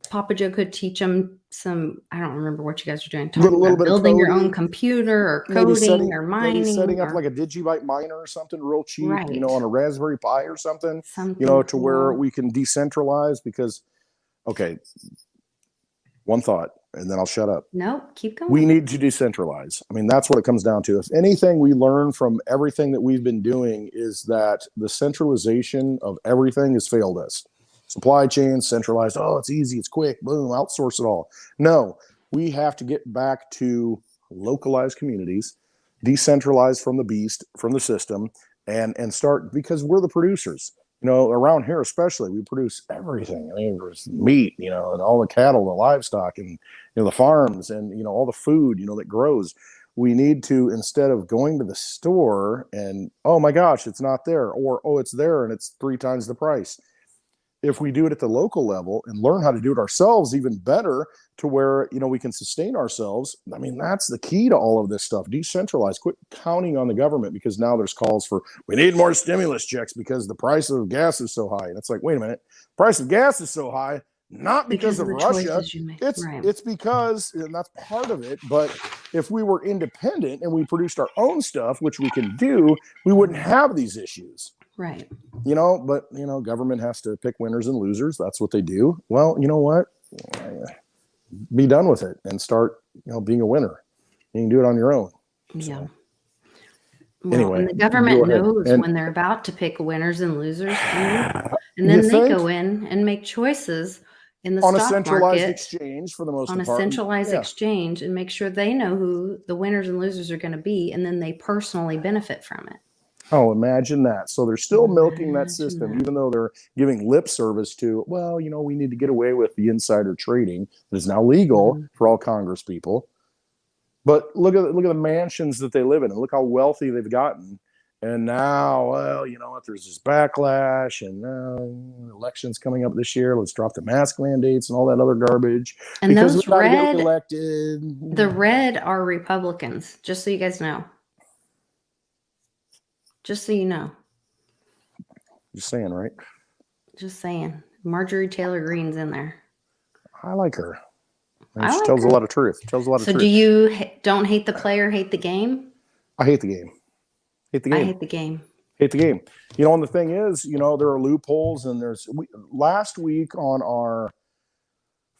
Papa Joe could teach them some. I don't remember what you guys are doing. A little bit building your own computer or coding or mining. Maybe setting up like a Digibyte miner or something real cheap, on a Raspberry Pi or something. To where we can decentralize because, okay. One thought, and then I'll shut up. No, keep going. We need to decentralize. I mean, that's what it comes down to. If anything we learn from everything that we've been doing is that the centralization of everything has failed us. Supply chain, centralized. Oh, it's easy. It's quick. Boom, outsource it all. No, we have to get back to localized communities, decentralized from the beast, from the system, and start, because we're the producers. Around here especially, we produce everything. I mean, there's meat, and all the cattle, the livestock, and the farms, and all the food, that grows. We need to, instead of going to the store and, oh my gosh, it's not there, or oh, it's there and it's 3 times the price. If we do it at the local level and learn how to do it ourselves even better, to where we can sustain ourselves. I mean, that's the key to all of this stuff. Decentralize. Quit counting on the government, because now there's calls for, we need more stimulus checks because the price of gas is so high. And it's like, wait a minute, price of gas is so high not because of Russia. It's because, and that's part of it. But if we were independent and we produced our own stuff, which we can do, we wouldn't have these issues. Right. But government has to pick winners and losers. That's what they do. Well, you know what? Be done with it and start, being a winner. You can do it on your own. Yeah. So, well, anyway, and the government knows when they're about to pick winners and losers, and then they go in and make choices in the on stock a centralized market, exchange for the most part. On a centralized exchange, and make sure they know who the winners and losers are going to be, and then they personally benefit from it. Oh, imagine that. So they're still milking that system, even though they're giving lip service to, well, we need to get away with the insider trading that is now legal for all Congress people. But look at the mansions that they live in, and look how wealthy they've gotten. And now, well, you know what? There's this backlash, and elections coming up this year. Let's drop the mask mandates and all that other garbage. And because those we gotta red, get elected. The red are Republicans, just so you guys know. Just so you know. Just saying, right? Just saying. Marjorie Taylor Greene's in there. I like her. She tells a lot of truth. So do you don't hate the player, hate the game? I hate the game. I hate the game. Hate the game. And the thing is, there are loopholes, and last week on our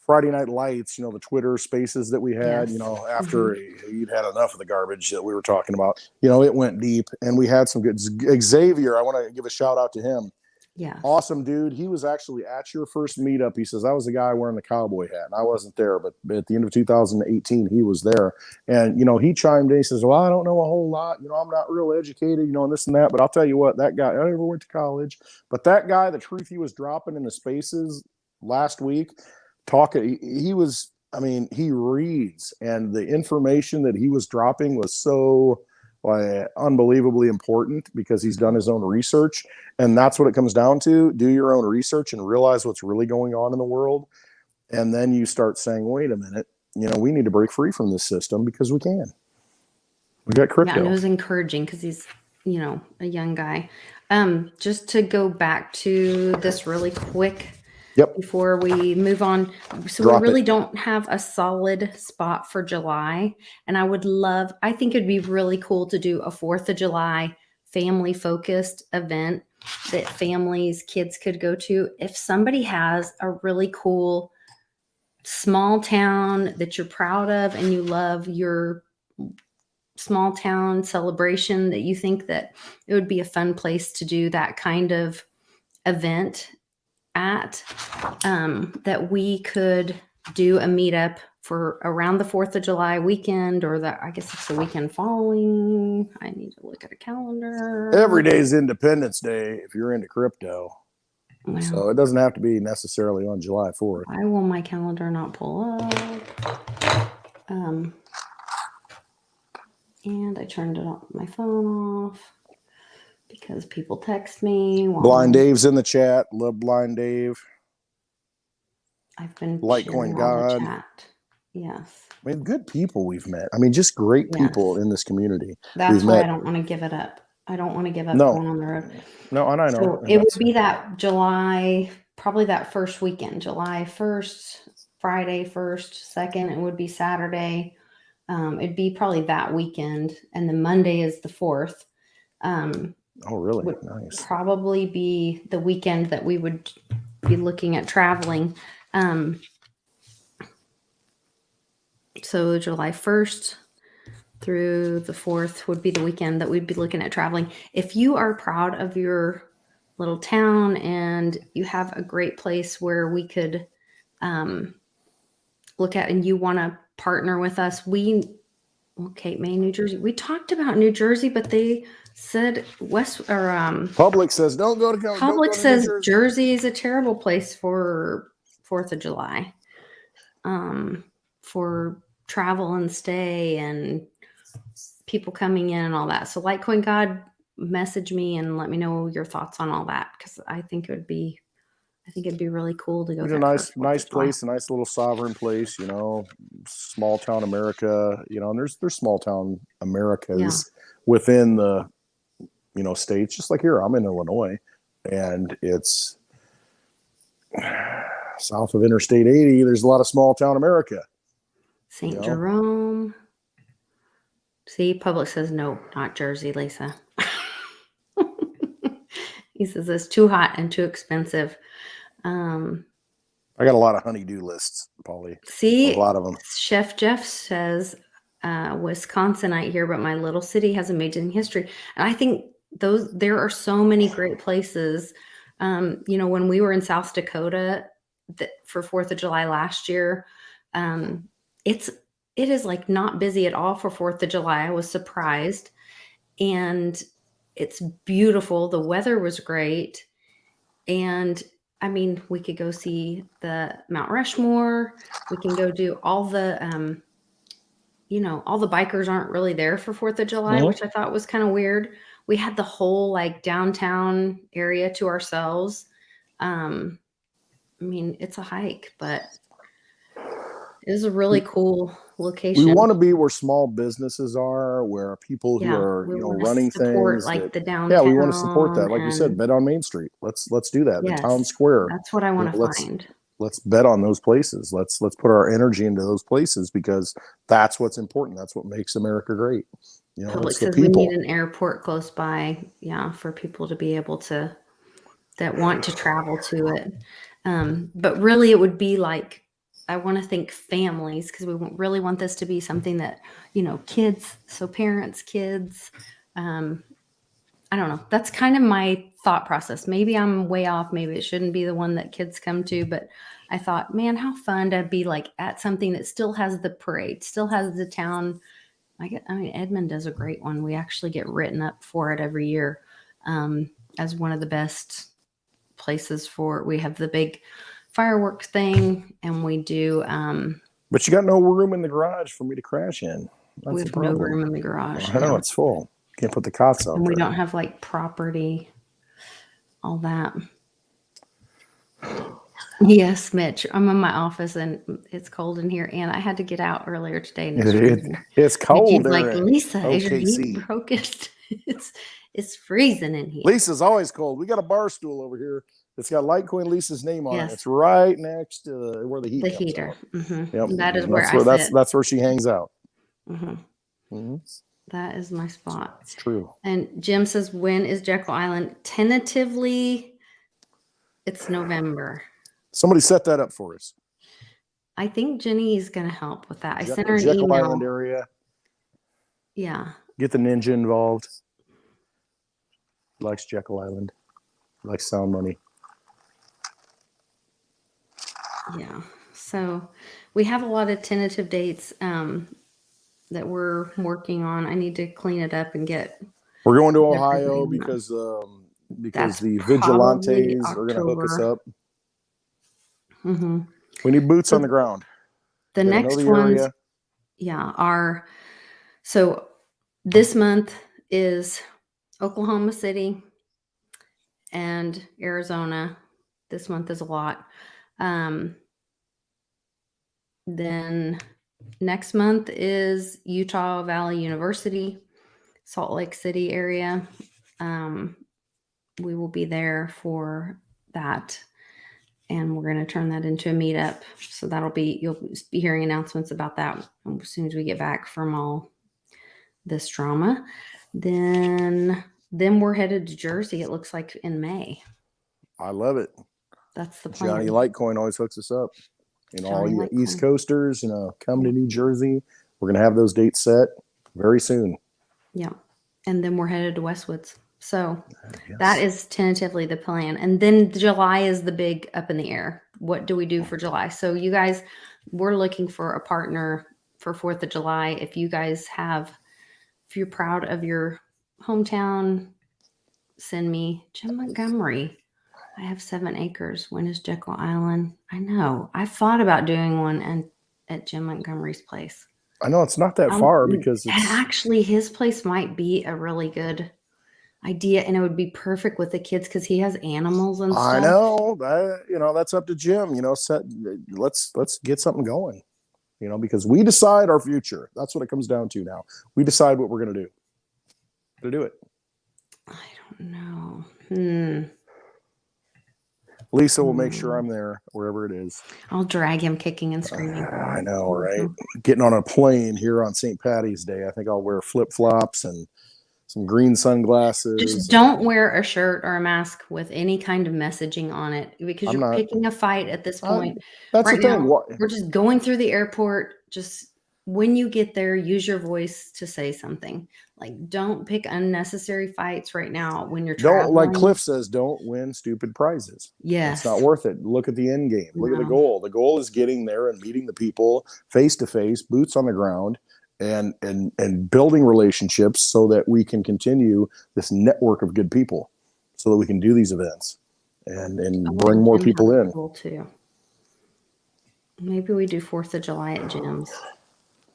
Friday Night Lights, the Twitter spaces that we had, after you'd had enough of the garbage that we were talking about, it went deep, and we had some good. Xavier, I want to give a shout out to him. Yeah. Awesome dude. He was actually at your first meetup. He says, I was the guy wearing the cowboy hat, and I wasn't there, but at the end of 2018, he was there. And, he chimed in. He says, well, I don't know a whole lot. I'm not real educated, and this and that. But I'll tell you what, that guy, I never went to college. But that guy, the truth he was dropping in the spaces last week, he reads. And the information that he was dropping was so unbelievably important, because he's done his own research. And that's what it comes down to. Do your own research and realize what's really going on in the world. And then you start saying, wait a minute, we need to break free from this system, because we can. We got crypto. Yeah, and it was encouraging, because he's, a young guy. Just to go back to this really quick. Yep. Before we move on. So we really don't have a solid spot for July. And I think it'd be really cool to do a 4th of July family focused event that kids could go to. If somebody has a really cool small town that you're proud of, and you love your small town celebration, that you think that it would be a fun place to do that kind of event at, that we could do a meetup for around the 4th of July weekend, or I guess it's the weekend following. I need to look at a calendar. Every day is Independence Day if you're into crypto. Wow. So it doesn't have to be necessarily on July 4th. Why will my calendar not pull up? And I turned my phone off, because people text me. Blind Dave's in the chat. Love Blind Dave. I've been Litecoin God. Chat. Yes. I mean, good people we've met. I mean, just great people in this community. That's why I don't want to give it up. I don't want to give up going on the road. No, and I know. So it would be that July, probably that first weekend, July 1st, Friday 1st, 2nd. It would be Saturday. It'd be probably that weekend. And then Monday is the 4th. Oh, really? Would nice. Probably be the weekend that we would be looking at traveling. So July 1st through the 4th would be the weekend that we'd be looking at traveling. If you are proud of your little town and you have a great place where we could look at, and you want to partner with us, Cape May, New Jersey. We talked about New Jersey, but they said West or Public says don't go to Public New says Jersey. Jersey is a terrible place for 4th of July. For travel and stay and people coming in and all that. So Litecoin God, message me and let me know your thoughts on all that, because I think it'd be really cool to go It's there a for nice 4th of July. place, a nice little sovereign place, you know, small town America, you know, and there's small town Americas within the, you know, states, just like here. I'm in Illinois, and it's south of Interstate 80. There's a lot of small town America. St. Jerome. See, Public says no, not Jersey, Lisa. He says it's too hot and too expensive. I got a lot of honeydew lists, Polly. See, a lot of them. Chef Jeff says Wisconsinite here, but my little city has amazing history. And I think there are so many great places. You know, when we were in South Dakota for 4th of July last year, it is like not busy at all for 4th of July. I was surprised. And it's beautiful. The weather was great. And I mean, we could go see the Mount Rushmore. We can go do all the, you know, all the bikers aren't really there for 4th of July, which I thought was kind of weird. We had the whole like downtown area to ourselves. I mean, it's a hike, but it is a really cool location. We want to be where small businesses are, where people who are, you know, running support, things. Like the downtown. Yeah, we want to support that. Like you said, bet on Main Street. Let's do that. Yes, the town square. That's what I want to find. Let's bet on those places. Let's put our energy into those places, because that's what's important. That's what makes America great. You know, Public it's the says we people. need an airport close by. Yeah, for people to be able to, that want to travel to it. But really, it would be like, I want to think families, because we really want this to be something that, you know, kids, so parents, kids. I don't know. That's kind of my thought process. Maybe I'm way off. Maybe it shouldn't be the one that kids come to, but I thought, man, how fun to be like at something that still has the parade, still has the town. I mean, Edmond does a great one. We actually get written up for it every year as one of the best places for. We have the big fireworks thing, and we do. But you got no room in the garage for me to crash in. That's we have no room in the garage. I know, it's full. Can't put the cots out. And we don't have like property, all that. Yes, Mitch. I'm in my office and it's cold in here, and I had to get out earlier today. And it's cold. Like, Lisa, is your heat broken? It's freezing in here. Lisa's always cold. We got a bar stool over here that's got Litecoin Lisa's name on it. It's right next to where the heat. The heater. Mm-hmm. Yep. That is where I sit. That's where she hangs out. Mm-hmm. Mm-hmm. That is my spot. It's true. And Jim says, when is Jekyll Island? Tentatively, it's November. Somebody set that up for us. I think Jenny is going to help with that. I sent her an email. Jekyll Island area. Yeah. Get the ninja involved. He likes Jekyll Island. He likes sound money. Yeah. So we have a lot of tentative dates that we're working on. I need to clean it up and get. We're going to Ohio because the vigilantes are going to hook us up. Mm-hmm. We need boots on the ground. The next ones, so this month is Oklahoma City and Arizona. This month is a lot. Then next month is Utah Valley University, Salt Lake City area. We will be there for that, and we're going to turn that into a meetup. So you'll be hearing announcements about that as soon as we get back from all this drama. Then we're headed to Jersey, it looks like, in May. I love it. That's the plan. Johnny Litecoin always hooks us up. All you East Coasters, come to New Jersey. We're going to have those dates set very soon. Yeah. And then we're headed to Westwoods. So that is tentatively the plan. And then July is the big up in the air. What do we do for July? So you guys, we're looking for a partner for 4th of July. If you're proud of your hometown, send me Jim Montgomery. I have 7 acres. When is Jekyll Island? I know. I thought about doing one at Jim Montgomery's place. I know it's not that far because it's actually his place might be a really good idea, and it would be perfect with the kids because he has animals and stuff. I know that, that's up to Jim. Let's get something going. Because we decide our future. That's what it comes down to now. We decide what we're going to do. To do it. I don't know. Lisa will make sure I'm there wherever it is. I'll drag him kicking and screaming. I know, right? Getting on a plane here on St. Patty's Day. I think I'll wear flip-flops and some green sunglasses. Just don't wear a shirt or a mask with any kind of messaging on it because you're picking a fight at this point. That's right the thing. Now, we're just going through the airport. Just when you get there, use your voice to say something. Like, don't pick unnecessary fights right now when you're traveling. Like Cliff says, don't win stupid prizes. Yes. It's not worth it. Look at the end game. Look at the goal. The goal is getting there and meeting the people face to face, boots on the ground, and building relationships so that we can continue this network of good people so that we can do these events and bring more people in. Cool too. Maybe we do 4th of July at Jim's.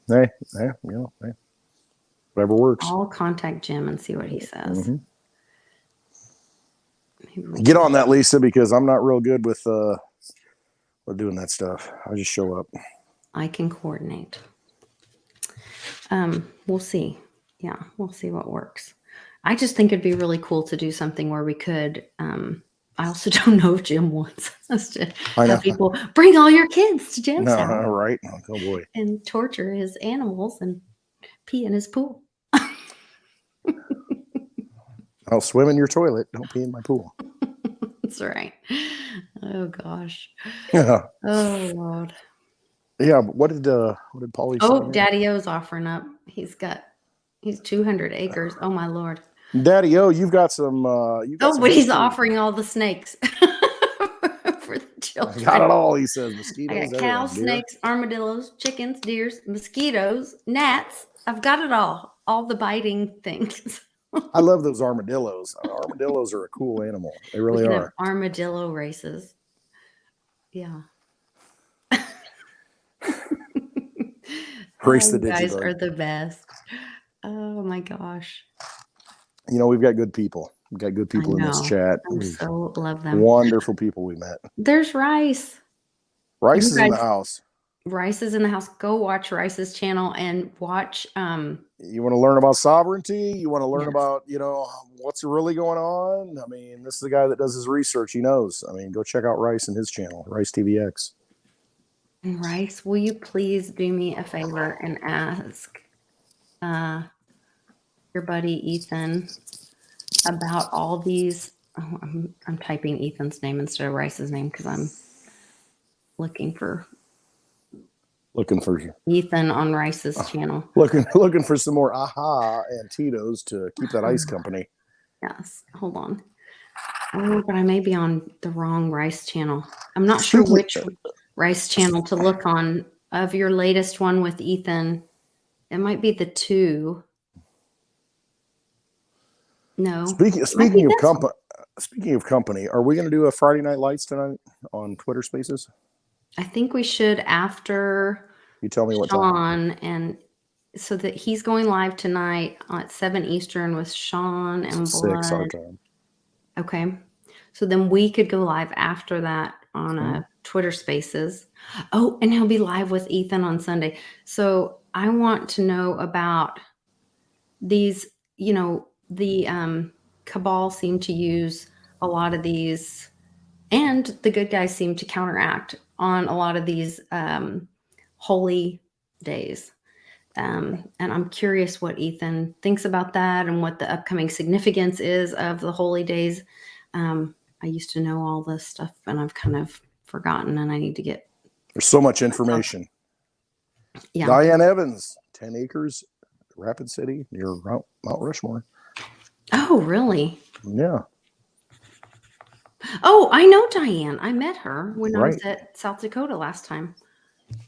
Hey, whatever works. I'll contact Jim and see what he says. Get on that, Lisa, because I'm not real good with doing that stuff. I just show up. I can coordinate. We'll see. Yeah, we'll see what works. I just think it'd be really cool to do something where we could. I also don't know if Jim wants us to have people bring all your kids to Jim's house. Right? Oh boy. And torture his animals and pee in his pool. I'll swim in your toilet. Don't pee in my pool. That's right. Oh gosh. Yeah. Oh Lord. Yeah. What did Paulie say? Oh, Daddy O's offering up. He's 200 acres. Oh my Lord. Daddy O, you've got some. But he's offering all the snakes for the children. I got it all. He says mosquitoes. I got cows, snakes, armadillos, chickens, deers, mosquitoes, gnats. I've got it all. All the biting things. I love those armadillos. Armadillos are a cool animal. They really are. Armadillo races. Yeah. Race the you guys digibug. are the best. Oh my gosh. We've got good people. We've got good people in this chat. I so love them. Wonderful people we met. There's Rice. Rice is in the house. Rice is in the house. Go watch Rice's channel and watch. You want to learn about sovereignty? You want to learn about, what's really going on? I mean, this is the guy that does his research. He knows. I mean, go check out Rice and his channel, Rice TVX. Rice, will you please do me a favor and ask your buddy Ethan about all these? Oh, I'm typing Ethan's name instead of Rice's name because I'm looking for Ethan on Rice's channel. Looking for some more aha and Tito's to keep that ice company. Yes, hold on. Oh, but I may be on the wrong Rice channel. I'm not sure which Rice channel to look on of your latest one with Ethan. It might be the 2. No. Speaking of company, are we going to do a Friday Night Lights tonight on Twitter Spaces? I think we should after you tell me what Sean time. And so that he's going live tonight at 7 Eastern with Sean and 6 our time. Okay. So then we could go live after that on a Twitter Spaces. Oh, and he'll be live with Ethan on Sunday. So I want to know about these, the cabal seem to use a lot of these, and the good guys seem to counteract on a lot of these holy days. And I'm curious what Ethan thinks about that and what the upcoming significance is of the holy days. I used to know all this stuff and I've kind of forgotten, and I need to get. There's so much information. Yeah. Diane Evans, 10 acres, Rapid City near Mount Rushmore. Oh, really? Yeah. Oh, I know Diane. I met her when I was at South Dakota last time.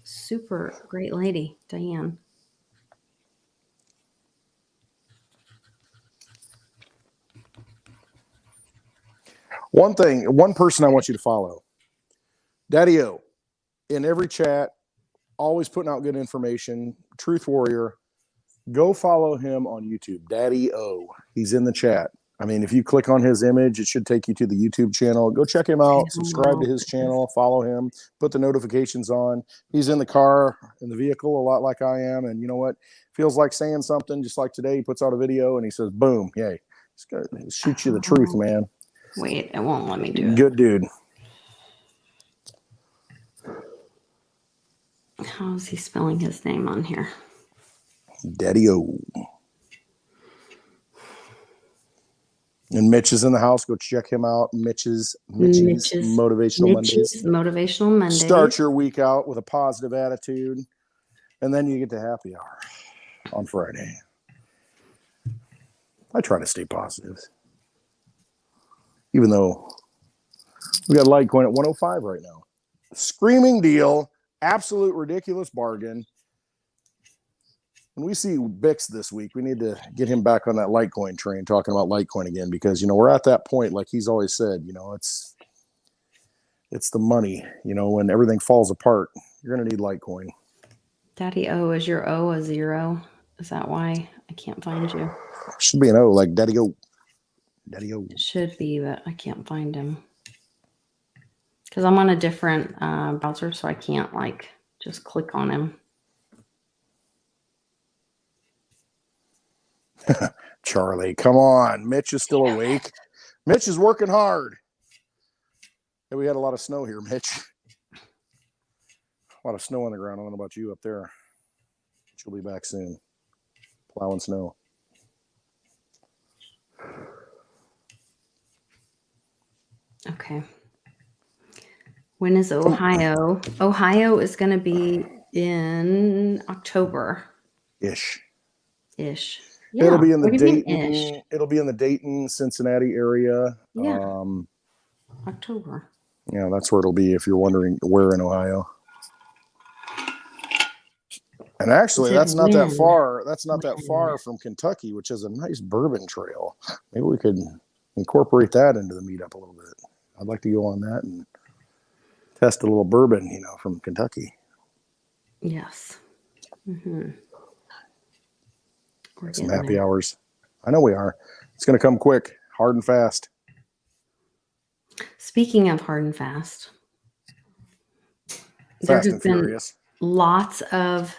Super great lady, Diane. One person I want you to follow, Daddy O, in every chat, always putting out good information, truth warrior. Go follow him on YouTube, Daddy O. He's in the chat. I mean, if you click on his image, it should take you to the YouTube channel. Go check him out, subscribe to his channel, follow him, put the notifications on. He's in the car, in the vehicle, a lot like I am. And you know what? Feels like saying something, just like today. He puts out a video and he says, boom, yay. Shoot you the truth, man. Wait, it won't let me do it. Good dude. How is he spelling his name on here? Daddy O. And Mitch is in the house. Go check him out. Mitch's Motivational Mondays. Motivational Mondays. Start your week out with a positive attitude. And then you get to happy hour on Friday. I try to stay positive. Even though we got Litecoin at 105 right now. Screaming deal. Absolute ridiculous bargain. When we see Bix this week, we need to get him back on that Litecoin train, talking about Litecoin again, because, you know, we're at that point, like he's always said, you know, it's the money, you know, when everything falls apart, you're going to need Litecoin. Daddy O, is your O a 0? Is that why I can't find you? Should be an O, like Daddy O. Daddy O. It should be, but I can't find him. Because I'm on a different browser, so I can't, like, just click on him. Charlie, come on. Mitch is still awake. Mitch is working hard. Yeah, we had a lot of snow here, Mitch. A lot of snow on the ground. I don't know about you up there. She'll be back soon. Plowing snow. Okay. When is Ohio? Ohio is going to be in October. Ish. Yeah. It'll be in the Dayton. It'll be in the Dayton, Cincinnati area. Yeah. October. Yeah, that's where it'll be if you're wondering where in Ohio. And actually, that's not that far. That's not that far from Kentucky, which is a nice bourbon trail. Maybe we could incorporate that into the meetup a little bit. I'd like to go on that and test a little bourbon, you know, from Kentucky. Yes. Mm-hmm. Some happy hours. I know we are. It's going to come quick, hard and fast. Speaking of hard and fast, Fast and Furious. Lots and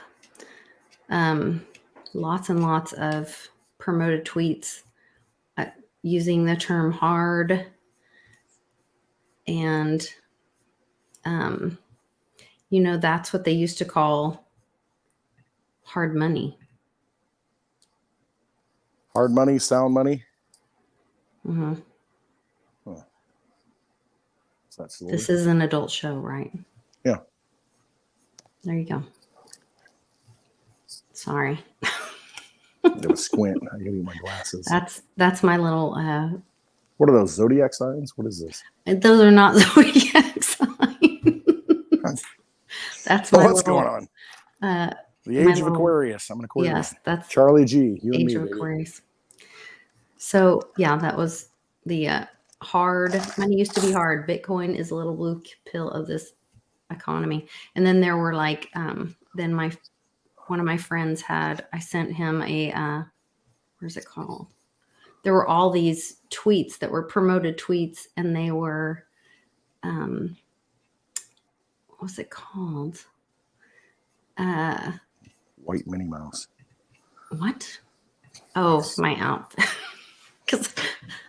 lots of promoted tweets using the term hard and, you know, that's what they used to call hard money. Hard money, sound money. Mm-hmm. Huh. This is an adult show, right? Yeah. There you go. Sorry. I got a squint. I gotta get my glasses. That's my little. What are those zodiac signs? What is this? Those are not zodiac signs. That's my what's going on? The age of Aquarius. I'm an Aquarius. Yes, that's Charlie G. You and age me, of baby. Aquarius. So yeah, that was the hard money used to be hard. Bitcoin is a little blue pill of this economy. And then there were like, then one of my friends I sent him a, where's it called? There were all these tweets that were promoted tweets, and they were, what was it called? White Minnie Mouse. What? Oh, my outfit. Because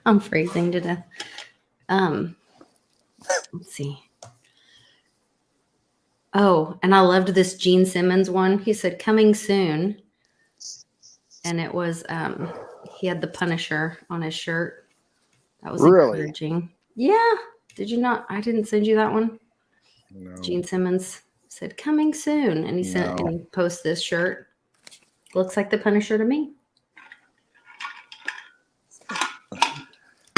I'm freezing to death. Let's see. Oh, and I loved this Gene Simmons one. He said, coming soon. And it was, he had the Punisher on his shirt. That was encouraging. Yeah. Did you not? I didn't send you that one. No. Gene Simmons said, coming soon. And he and he posted this shirt. Looks like the Punisher to me.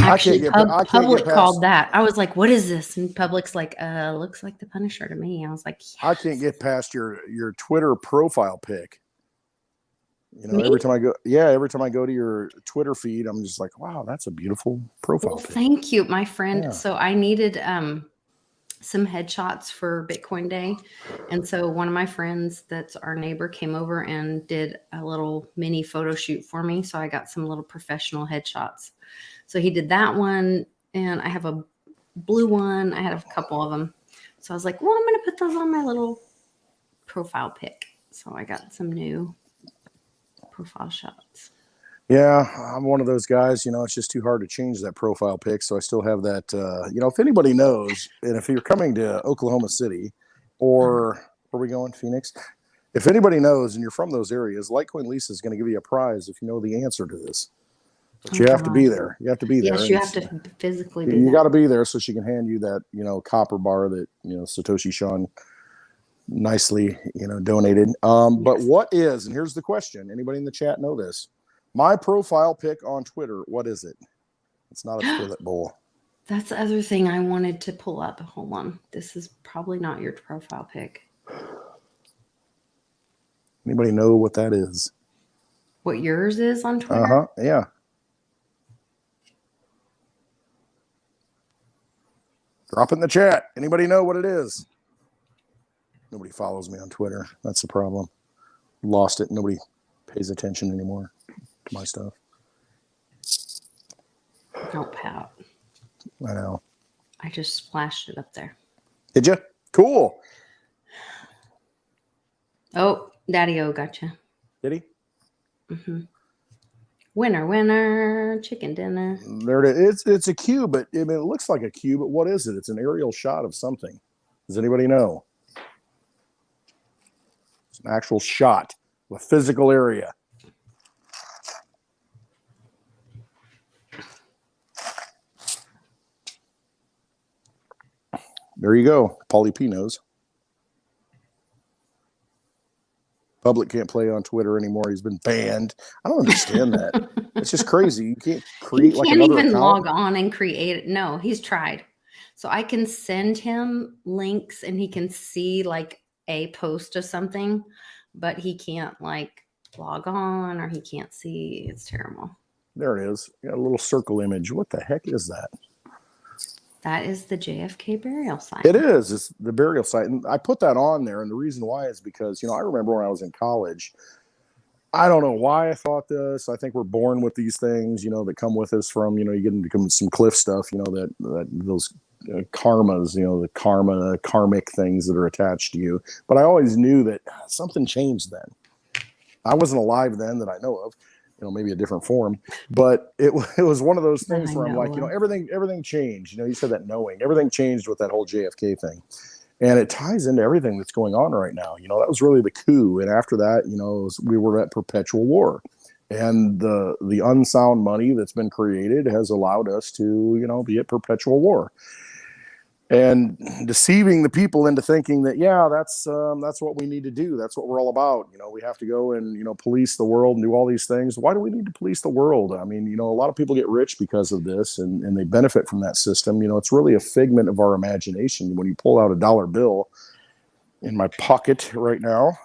Actually, Public called that. I was like, what is this? And Public's like, looks like the Punisher to me. I was like, yes. I can't get past your Twitter profile pic. Me? every time I go to your Twitter feed, I'm just like, wow, that's a beautiful profile Well, pic. thank you, my friend. Yeah. So I needed some headshots for Bitcoin Day. And so one of my friends that's our neighbor came over and did a little mini photo shoot for me. So I got some little professional headshots. So he did that one, and I have a blue one. I had a couple of them. So I was like, well, I'm going to put those on my little profile pic. So I got some new profile shots. Yeah, I'm one of those guys, it's just too hard to change that profile pic. So I still have that, if anybody knows, and if you're coming to Oklahoma City or where are we going, Phoenix? If anybody knows and you're from those areas, Litecoin Lisa is going to give you a prize if you know the answer to this. But you have to be there. You have to be there. Yes, you have to physically be You there. got to be there so she can hand you that, copper bar that, Satoshi Sean nicely, donated. But what is, and here's the question, anybody in the chat know this? My profile pic on Twitter, what is it? It's not a toilet bowl. That's the other thing I wanted to pull up. Hold on. This is probably not your profile pic. Anybody know what that is? What yours is on Twitter? Uh-huh. Yeah. Drop it in the chat. Anybody know what it is? Nobody follows me on Twitter. That's the problem. Lost it. Nobody pays attention anymore to my stuff. Don't pout. I know. I just splashed it up there. Did you? Cool. Oh, Daddy-O gotcha. Did he? Mm-hmm. Winner, chicken dinner. There it is. It's a cube, but it looks like a cube, but what is it? It's an aerial shot of something. Does anybody know? It's an actual shot of a physical area. There you go. Paulie P knows. Public can't play on Twitter anymore. He's been banned. I don't understand that. It's just crazy. You can't create like another account. He can't even log on and create it. No, he's tried. So I can send him links and he can see like a post of something, but he can't like log on or he can't see. It's terrible. There it is. You got a little circle image. What the heck is that? That is the JFK burial site. It is. It's the burial site. And I put that on there. And the reason why is because, I remember when I was in college, I don't know why I thought this. I think we're born with these things, that come with us from, you get into some cliff stuff, that those karmas, the karmic things that are attached to you. But I always knew that something changed then. I wasn't alive then that I know of. Maybe a different form, but it was one of those things where I'm like, everything changed. You said that knowing everything changed with that whole JFK thing, and it ties into everything that's going on right now. That was really the coup, and after that, we were at perpetual war, and the unsound money that's been created has allowed us to be at perpetual war. And deceiving the people into thinking that, that's what we need to do. That's what we're all about. We have to go and, police the world and do all these things. Why do we need to police the world? I mean, a lot of people get rich because of this and they benefit from that system. It's really a figment of our imagination. When you pull out a dollar bill in my pocket right now,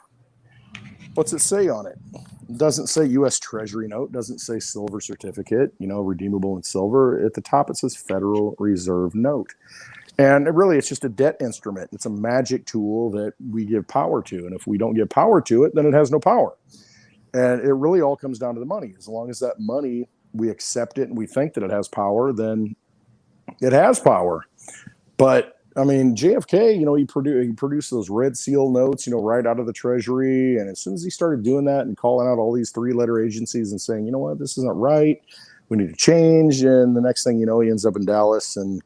what's it say on it? It doesn't say U.S. Treasury note, doesn't say silver certificate, redeemable in silver. At the top, it says Federal Reserve note. And it's just a debt instrument. It's a magic tool that we give power to. And if we don't give power to it, then it has no power. And it really all comes down to the money. As long as that money, we accept it and we think that it has power, then it has power. But, JFK, he produced those red seal notes, right out of the Treasury. And as soon as he started doing that and calling out all these three-letter agencies and saying, this isn't right, we need to change. And the next thing you know, he ends up in Dallas. And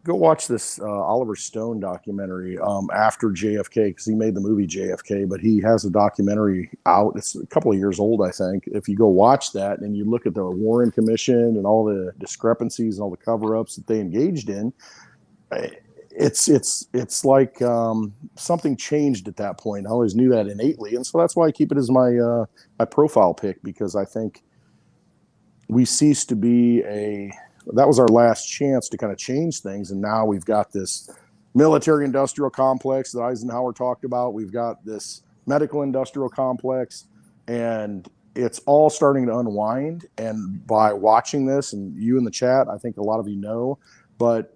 go watch this Oliver Stone documentary after JFK, because he made the movie JFK, but he has a documentary out. It's a couple of years old, I think. If you go watch that and you look at the Warren Commission and all the discrepancies and all the cover-ups that they engaged in, it's like something changed at that point. I always knew that innately, and so that's why I keep it as my my profile pic, because I think we ceased to be that was our last chance to kind of change things. And now we've got this military industrial complex that Eisenhower talked about. We've got this medical industrial complex. and it's all starting to unwind. And by watching this, and you in the chat, I think a lot of you know, but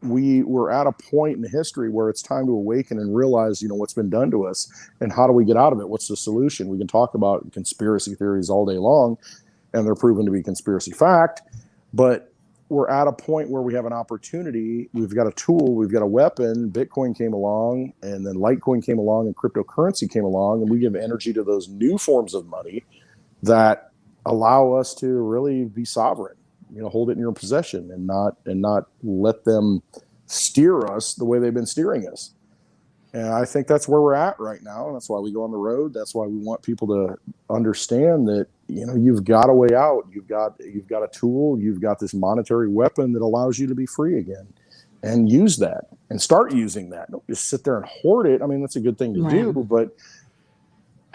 we're at a point in history where it's time to awaken and realize, what's been done to us and how do we get out of it? What's the solution? We can talk about conspiracy theories all day long, and they're proven to be conspiracy fact, but we're at a point where we have an opportunity. We've got a tool, we've got a weapon. Bitcoin came along, and then Litecoin came along, and cryptocurrency came along, and we give energy to those new forms of money that allow us to really be sovereign. Hold it in your possession and not let them steer us the way they've been steering us. And I think that's where we're at right now. And that's why we go on the road. That's why we want people to understand that, you've got a way out. You've got a tool. You've got this monetary weapon that allows you to be free again, and use that and start using that. Don't just sit there and hoard it. I mean, that's a good thing to do, but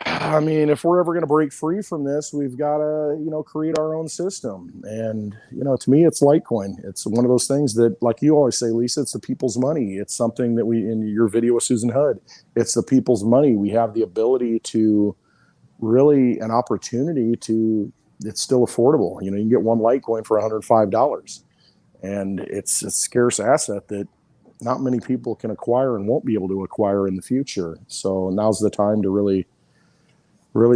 I mean, if we're ever going to break free from this, we've got to, create our own system. And, to me, it's Litecoin. It's one of those things that, like you always say, Lisa, it's the people's money. It's something that in your video with Susan Hood, it's the people's money. We have the ability to an opportunity to, it's still affordable. You can get one Litecoin for $105, and it's a scarce asset that not many people can acquire and won't be able to acquire in the future. So now's the time to really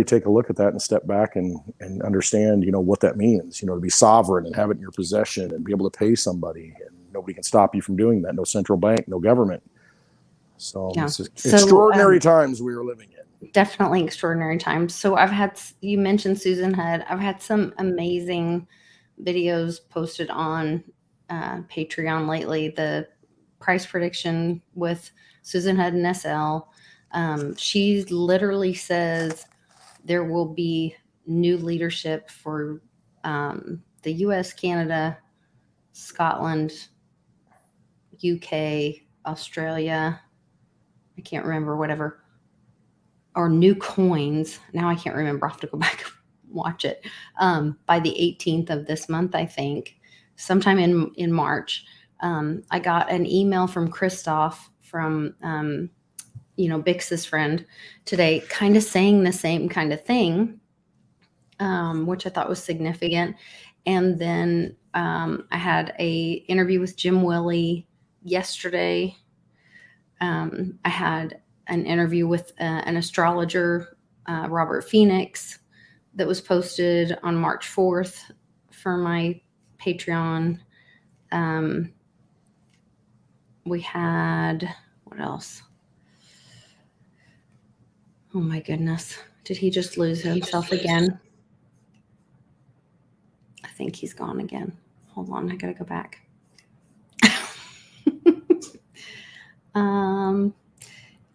take a look at that and step back and understand, what that means, to be sovereign and have it in your possession and be able to pay somebody, and nobody can stop you from doing that. No central bank, no government. So it's extraordinary times we are living in. Definitely extraordinary times. So you mentioned Susan Hood. I've had some amazing videos posted on Patreon lately. The price prediction with Susan Hood and SL. She literally says there will be new leadership for the US, Canada, Scotland, UK, Australia. I can't remember, whatever. Or new coins. Now I can't remember. I'll have to go back and watch it. By the 18th of this month, I think, sometime in March. I got an email from Christoph from Bix's friend today, kind of saying the same kind of thing, which I thought was significant. And then I had a interview with Jim Willie yesterday. I had an interview with an astrologer, Robert Phoenix, that was posted on March 4th for my Patreon. We had, what else? Oh my goodness. Did he just lose himself again? I think he's gone again. Hold on, I gotta go back.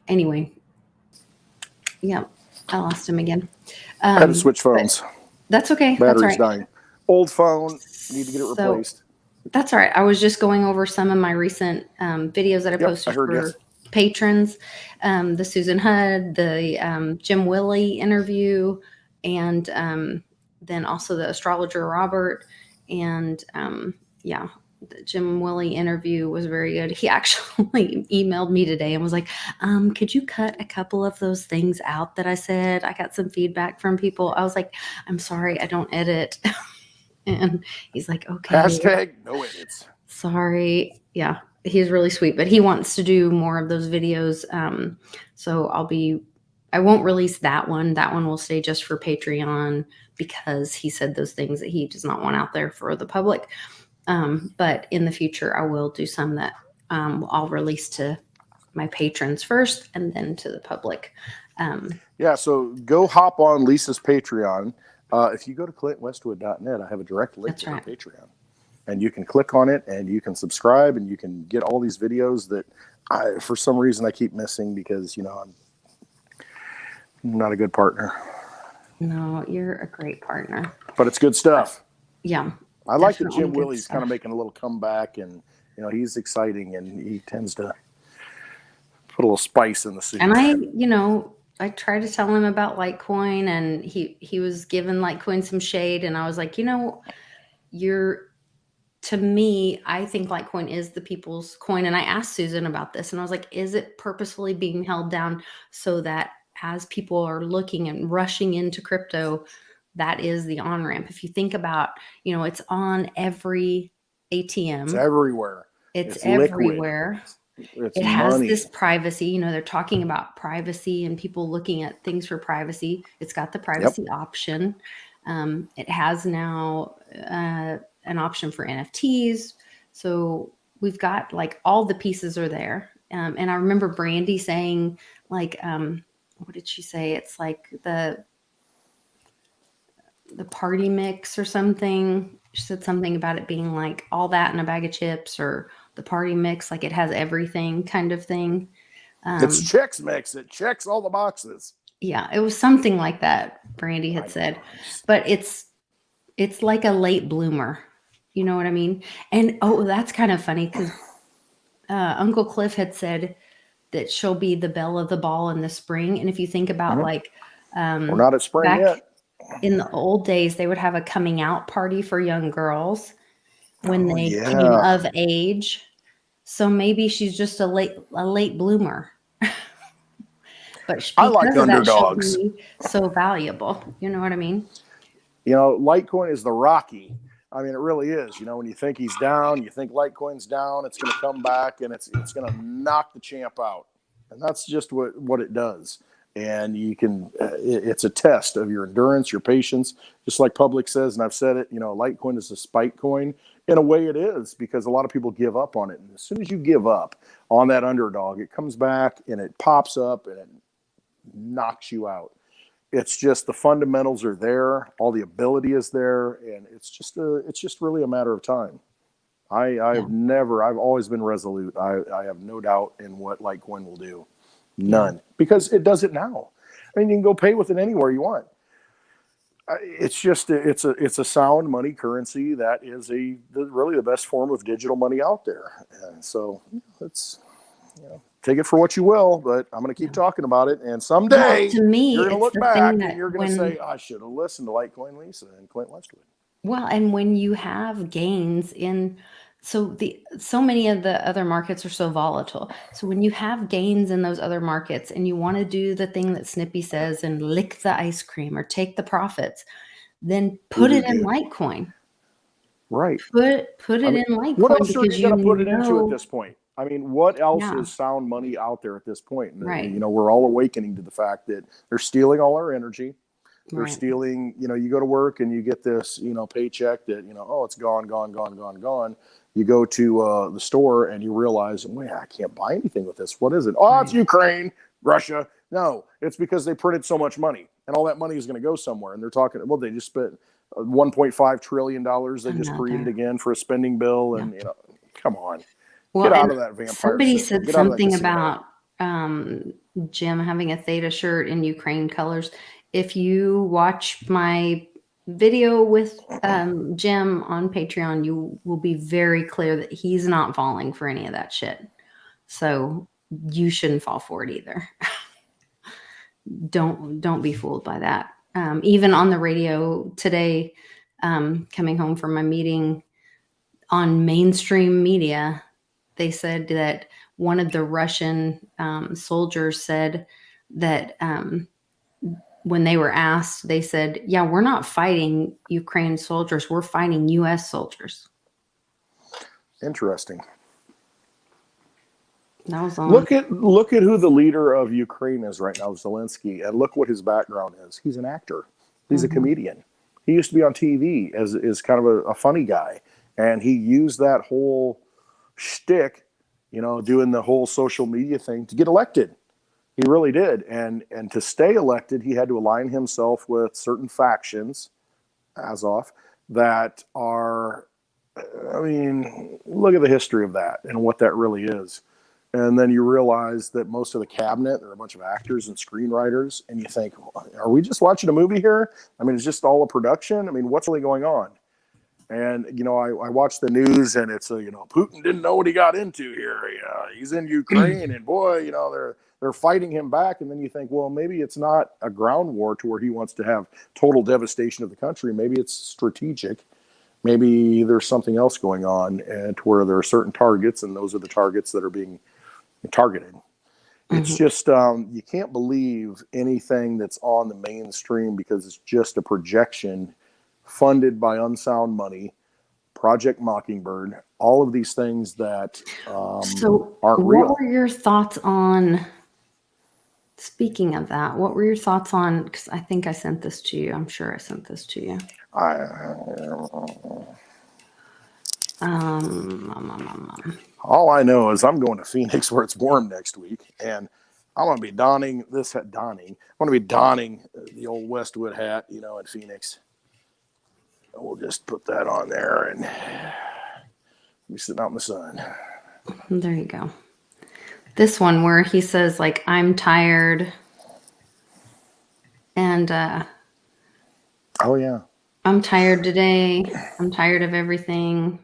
Anyway, yeah, I lost him again. I had to switch phones. That's okay. Battery's dying. Old phone, need to get it replaced. That's all right. I was just going over some of my recent videos that I posted for patrons. The Susan Hood, the Jim Willie interview, and then also the astrologer Robert. And the Jim Willie interview was very good. He actually emailed me today and was like, could you cut a couple of those things out that I said? I got some feedback from people. I was like, I'm sorry, I don't edit. And he's like, okay. Hashtag no edits. Sorry. Yeah, he's really sweet, but he wants to do more of those videos. So I won't release that one. That one will stay just for Patreon because he said those things that he does not want out there for the public. But in the future, I will do some that I'll release to my patrons first and then to the public. So go hop on Lisa's Patreon. If you go to clintwestwood.net, I have a direct link to her Patreon. And you can click on it and you can subscribe and you can get all these videos that for some reason I keep missing because, I'm not a good partner. No, you're a great partner. But it's good stuff. Yeah. I like that Jim Willie's kind of making a little comeback, and he's exciting, and he tends to put a little spice in the soup. And I tried to tell him about Litecoin, and he was giving Litecoin some shade, and I was like, to me, I think Litecoin is the people's coin. And I asked Susan about this, and I was like, is it purposefully being held down so that as people are looking and rushing into crypto, that is the on-ramp. If you think about, it's on every ATM. It's everywhere. It's liquid. everywhere. It's It has money. this privacy. They're talking about privacy and people looking at things for privacy. It's got the privacy option. It has now an option for NFTs. So we've got like all the pieces are there. And I remember Brandy saying like, what did she say? It's like the party mix or something. She said something about it being like all that in a bag of chips, or the party mix, like it has everything kind of thing. It's Chex Mix. It checks all the boxes. Yeah, it was something like that, Brandy had said. But it's like a late bloomer. You know what I mean? And that's kind of funny because Uncle Cliff had said that she'll be the belle of the ball in the spring. And if you think about like we're not at spring yet. In the old days, they would have a coming out party for young girls when they came of age. So maybe she's just a late bloomer. But I like underdogs. She'll be so valuable. You know what I mean? Litecoin is the Rocky. I mean, it really is. When you think he's down, you think Litecoin's down, it's going to come back and it's going to knock the champ out. And that's just what it does. And you can, it's a test of your endurance, your patience, just like Public says. And I've said it, Litecoin is a spike coin. In a way it is, because a lot of people give up on it. And as soon as you give up on that underdog, it comes back and it pops up and it knocks you out. It's just the fundamentals are there. All the ability is there. And it's just really a matter of time. I've always been resolute. I have no doubt in what Litecoin will do. None, because it does it now. I mean, you can go pay with it anywhere you want. It's just it's a sound money currency that is really the best form of digital money out there. And so it's take it for what you will, but I'm going to keep talking about it. And someday to me, you're going to look back and you're going to say, I should have listened to Litecoin Lisa and Clint Westwood. Well, and when you have gains in so many of the other markets are so volatile. So when you have gains in those other markets and you want to do the thing that Snippy says and lick the ice cream or take the profits, then put it in Litecoin. Right. Put it in Litecoin. What else are you going to put it into at this point? I mean, what else is sound money out there at this point? Right. We're all awakening to the fact that they're stealing all our energy. They're stealing, you go to work and you get this, paycheck that, it's gone. You go to the store and you realize, I can't buy anything with this. What is it? Oh, it's Ukraine, Russia. No, it's because they printed so much money and all that money is going to go somewhere. And they're talking, they just spent $1.5 trillion. They just created again for a spending bill. And, come on. Get out of that vampire Somebody system. said something about Jim having a Theta shirt in Ukraine colors. If you watch my video with Jim on Patreon, you will be very clear that he's not falling for any of that shit. So you shouldn't fall for it either. Don't be fooled by that. Even on the radio today, coming home from my meeting on mainstream media, they said that one of the Russian soldiers said that when they were asked, they said, yeah, we're not fighting Ukraine soldiers. We're fighting U.S. soldiers. Interesting. That was on. Look at who the leader of Ukraine is right now, Zelensky, and look what his background is. He's an actor. He's a comedian. He used to be on TV as kind of a funny guy, and he used that whole shtick, doing the whole social media thing to get elected. He really did. And to stay elected, he had to align himself with certain factions, Azov, that are, look at the history of that and what that really is. And then you realize that most of the cabinet are a bunch of actors and screenwriters. And you think, are we just watching a movie here? It's just all a production. What's really going on? And, I watched the news and it's, Putin didn't know what he got into here. He's in Ukraine and boy, they're fighting him back. And then you think, well, maybe it's not a ground war to where he wants to have total devastation of the country. Maybe it's strategic. Maybe there's something else going on and to where there are certain targets and those are the targets that are being targeted. It's Mhm. just you can't believe anything that's on the mainstream because it's just a projection funded by unsound money, Project Mockingbird, all of these things that So, aren't what real. were your thoughts on, speaking of that, what were your thoughts on, because I think I sent this to you. I'm sure I sent this to you. I, Um, um, um, um, um. all I know is I'm going to Phoenix where it's warm next week, and I'm going to be donning this hat. I'm going to be donning the old Westwood hat, in Phoenix. We'll just put that on there and be sitting out in the sun. There you go. This one where he says, like, I'm tired and Oh yeah. I'm tired today. I'm tired of everything.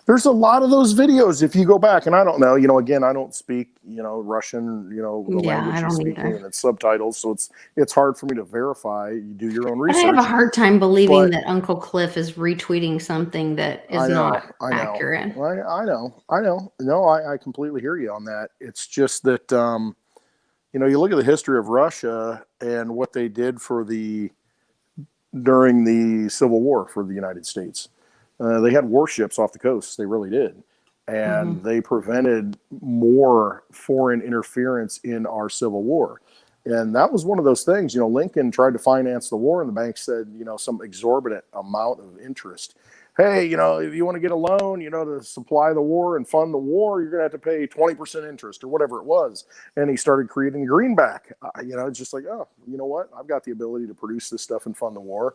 There's a lot of those videos. If you go back, and I don't know, again, I don't speak, Russian, the Yeah, I language he's don't speaking, either. and it's subtitles, so it's hard for me to verify. You do your own But I have a research, hard time believing but that Uncle Cliff is retweeting something that is I know, not I know, accurate. I know. No, I completely hear you on that. It's just that, you look at the history of Russia and what they did during the Civil War for the United States. They had warships off the coast. They really did. Hmm. And they prevented more foreign interference in our Civil War. And that was one of those things. Lincoln tried to finance the war, and the bank said, some exorbitant amount of interest. Hey, if you want to get a loan, to supply the war and fund the war, you're going to have to pay 20% interest or whatever it was. And he started creating greenback. It's just like, oh, you know what? I've got the ability to produce this stuff and fund the war.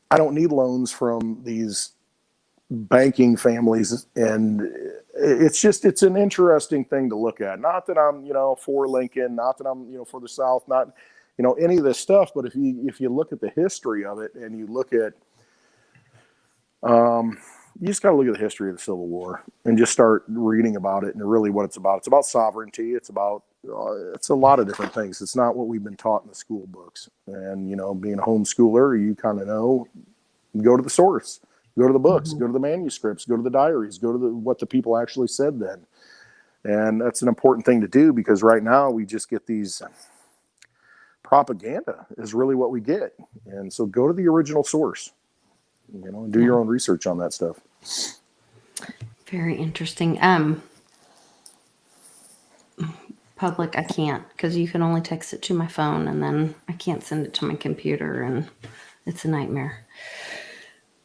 I don't need loans from these banking families. And it's an interesting thing to look at. Not that I'm, for Lincoln, not that I'm, for the South, not, any of this stuff. But if you look at the history of it, and you look at, you just got to look at the history of the Civil War and just start reading about it and really what it's about. It's about sovereignty. It's about, it's a lot of different things. It's not what we've been taught in the school books. And, being a homeschooler, you kind of know, go to the source, go to the books, Hmm. go to the manuscripts, go to the diaries, go to what the people actually said then. And that's an important thing to do, because right now we just get these propaganda is really what we get. And so go to the original source, and do Yeah, your own research on that stuff. very interesting. Public, I can't, because you can only text it to my phone, and then I can't send it to my computer, and it's a nightmare.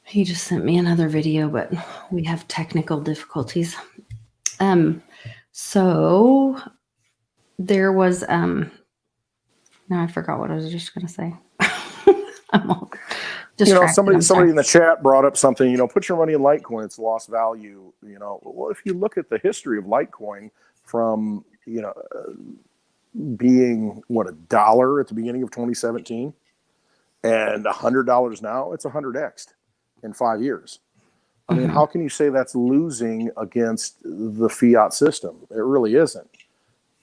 He just sent me another video, but we have technical difficulties. So there was now I forgot what I was just gonna say. I'm all distracted. I'm sorry. Somebody in the chat brought up something, put your money in Litecoin, it's lost value. Well, if you look at the history of Litecoin from, being $1 at the beginning of 2017 and $100 now, it's 100x in 5 years. I mean, how can you say that's losing against the fiat system? It really isn't.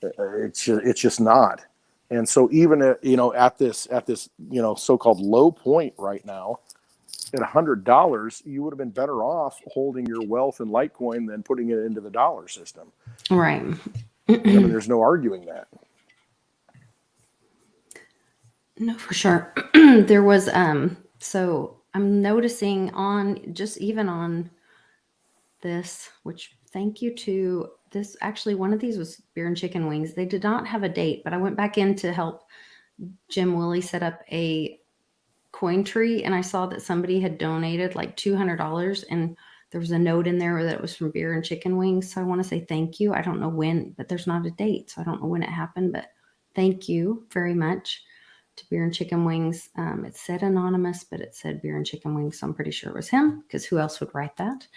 It's just not. And so even at this so-called low point right now, at $100, you would have been better off holding your wealth in Litecoin than putting it into the dollar system. Right. I mean, there's no arguing that. No, for sure. There was so I'm noticing on, just even on this, which thank you to this, actually one of these was beer and chicken wings. They did not have a date, but I went back in to help Jim Willie set up a coin tree, and I saw that somebody had donated like $200, and there was a note in there that it was from beer and chicken wings. So I want to say thank you. I don't know when, but there's not a date, so I don't know when it happened, but thank you very much to beer and chicken wings. It said anonymous, but it said beer and chicken wings, so I'm pretty sure it was him, because who else would write that?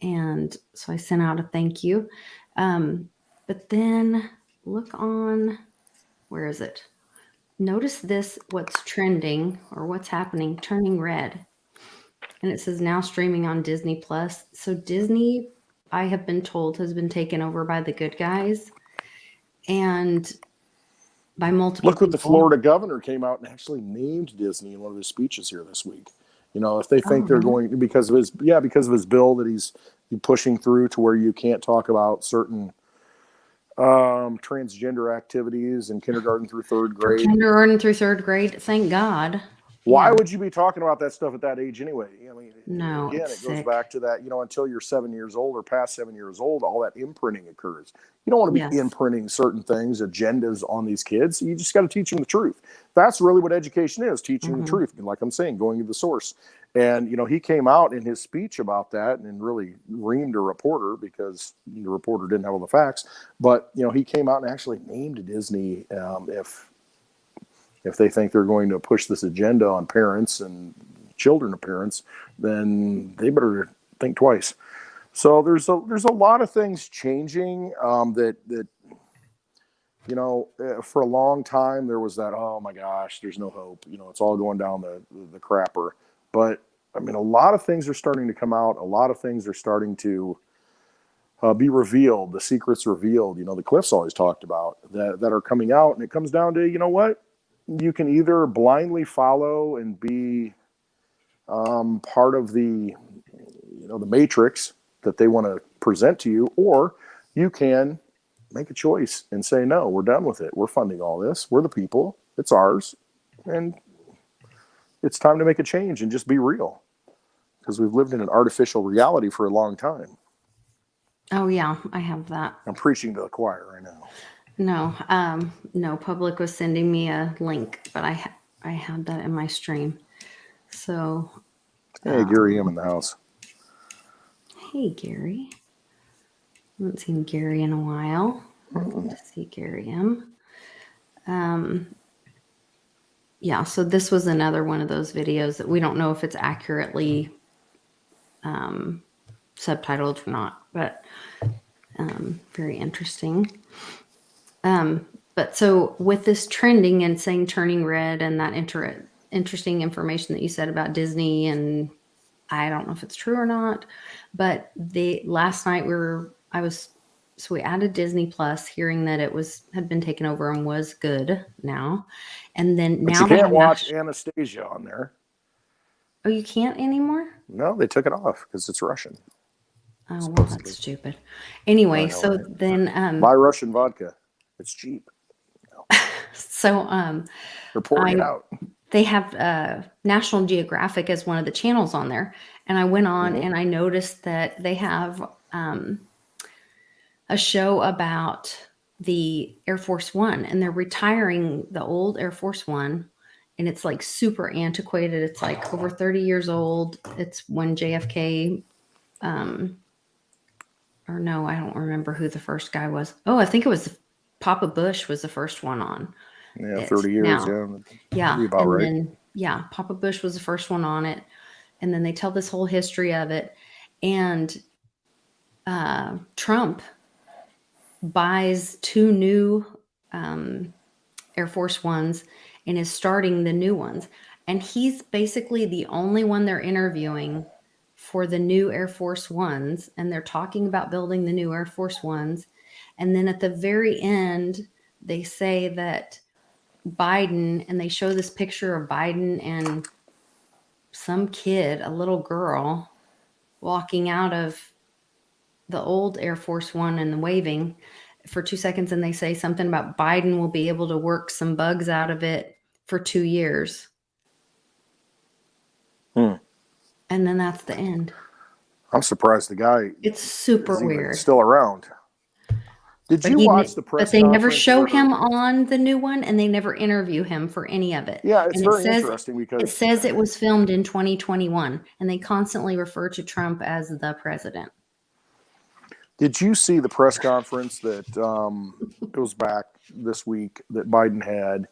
And so I sent out a thank you. But then look on, where is it? Notice this, what's trending or what's happening, turning red. And it says now streaming on Disney Plus. So Disney, I have been told, has been taken over by the good guys and by multiple Look what the people. Florida governor came out and actually named Disney in one of his speeches here this week. If they Oh, think they're really? going, because of his bill that he's pushing through to where you can't talk about certain Transgender activities in kindergarten through third For grade. kindergarten through third grade, thank God. Why Yeah. would you be talking about that stuff at that age anyway? I mean, No, again, it's it goes sick. back to that, until you're 7 years old or past 7 years old, all that imprinting occurs. You don't want to be Yes. imprinting certain things, agendas on these kids. You just got to teach them the truth. That's really what education is, teaching the truth. And like I'm saying, going to the source. And, he came out in his speech about that and really reamed a reporter because the reporter didn't have all the facts. But, he came out and actually named Disney if they think they're going to push this agenda on parents and children of parents, then they better think twice. So there's a lot of things changing that for a long time there was that, oh my gosh, there's no hope. It's all going down the crapper. But I mean, a lot of things are starting to come out. A lot of things are starting to be revealed. The secrets revealed. The Cliff's always talked about that are coming out, and it comes down to what. You can either blindly follow and be part of the matrix that they want to present to you, or you can make a choice and say, no, we're done with it. We're funding all this. We're the people. It's ours. And it's time to make a change and just be real, because we've lived in an artificial reality for a long time. Oh, yeah, I have that. I'm preaching to the choir right now. No, Public was sending me a link, but I had that in my stream. So, hey, Gary, I'm in the house. Hey, Gary. I haven't seen Gary in a while. Good to see Gary M. Yeah, so this was another one of those videos that we don't know if it's accurately subtitled or not, but very interesting. But so with this trending and saying turning red and that interesting information that you said about Disney, and I don't know if it's true or not, but last night we added Disney Plus, hearing that it had been taken over and was good now. And then but now you can't watch Anastasia on there. Oh, you can't anymore? No, they took it off because it's Russian. Oh, well, that's stupid. Anyway, know, so right? then buy Russian vodka. It's cheap. So they're pouring it out. They have National Geographic as one of the channels on there, and I went on and I noticed that they have a show about the Air Force One, and they're retiring the old Air Force One, and it's like super antiquated. It's like over 30 years old. It's when JFK, or no, I don't remember who the first guy was. Oh, I think it was Papa Bush was the first one on. Yeah, 30 years. Now. Yeah. About and right. Then, yeah, Papa Bush was the first one on it. And then they tell this whole history of it. And Trump buys 2 new Air Force Ones and is starting the new ones. And he's basically the only one they're interviewing for the new Air Force Ones. And they're talking about building the new Air Force Ones. And then at the very end, they say that Biden, and they show this picture of Biden and some kid, a little girl, walking out of the old Air Force One and waving for 2 seconds. And they say something about Biden will be able to work some bugs out of it for 2 years. And then that's the end. I'm surprised the guy. It's super weird. Still around. Did you watch the press? But they never show him on the new one, and they never interview him for any of it. Yeah, it's very interesting because it says it was filmed in 2021, and they constantly refer to Trump as the president. Did you see the press conference that it was back this week that Biden had?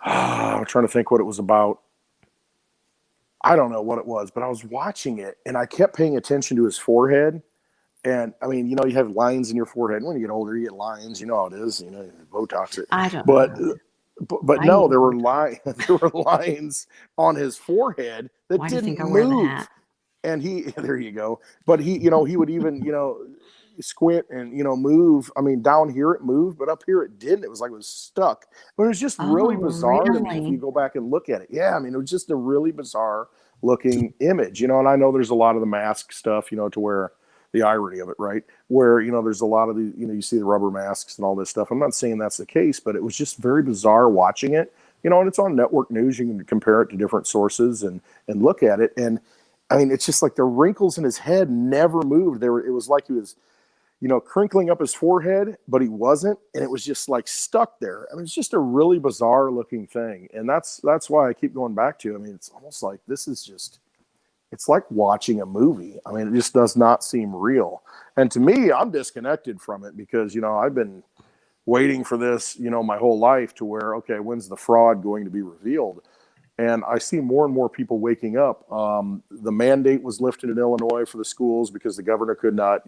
I'm trying to think what it was about. I don't know what it was, but I was watching it, and I kept paying attention to his forehead. And I mean, you have lines in your forehead. When you get older, you get lines. You know how it is. Botox it. I don't. But no, there were lines on his forehead that didn't move. And there you go. But he would even, squint and, move. I mean, down here it moved, but up here it didn't. It was like it was stuck. But it was just really bizarre to me if you go back and look at it. Yeah, I mean, it was just a really bizarre looking image, and I know there's a lot of the mask stuff, to where the irony of it, right? Where, there's a lot of the, you see the rubber masks and all this stuff. I'm not saying that's the case, but it was just very bizarre watching it, and it's on network news. You can compare it to different sources and look at it. And I mean, it's just like the wrinkles in his head never moved. It was like he was, crinkling up his forehead, but he wasn't. And it was just like stuck there. I mean, it's just a really bizarre looking thing. And that's why I keep going back to it. I mean, it's almost like it's like watching a movie. I mean, it just does not seem real. And to me, I'm disconnected from it because, I've been waiting for this, my whole life to where, okay, when's the fraud going to be revealed? And I see more and more people waking up. The mandate was lifted in Illinois for the schools because the governor could not,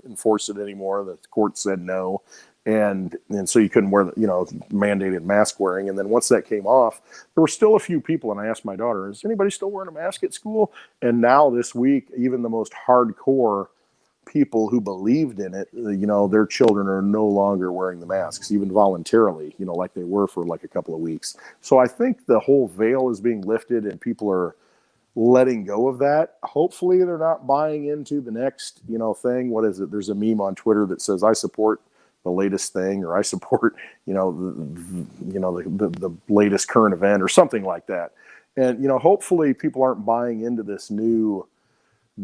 enforce it anymore. The court said no. And so you couldn't wear, mandated mask wearing. And then once that came off, there were still a few people. And I asked my daughter, is anybody still wearing a mask at school? And now this week, even the most hardcore people who believed in it, their children are no longer wearing the masks, even voluntarily, like they were for like a couple of weeks. So I think the whole veil is being lifted and people are letting go of that. Hopefully they're not buying into the next, thing. What is it? There's a meme on Twitter that says, I support the latest thing, or I support, the latest current event or something like that. And, hopefully people aren't buying into this new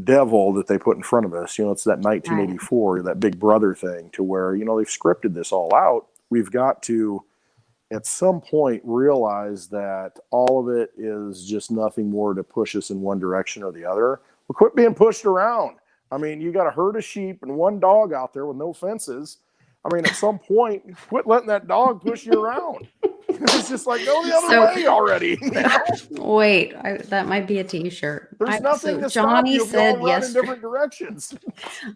devil that they put in front of us. It's that 1984, right, that Big Brother thing to where, they've scripted this all out. We've got to, at some point, realize that all of it is just nothing more to push us in one direction or the other. We'll quit being pushed around. I mean, you got a herd of sheep and one dog out there with no fences. I mean, at some point, quit letting that dog push you around. It's just like, go the other way already. Wait, that might be a T-shirt. There's nothing to stop you if you all run in different directions.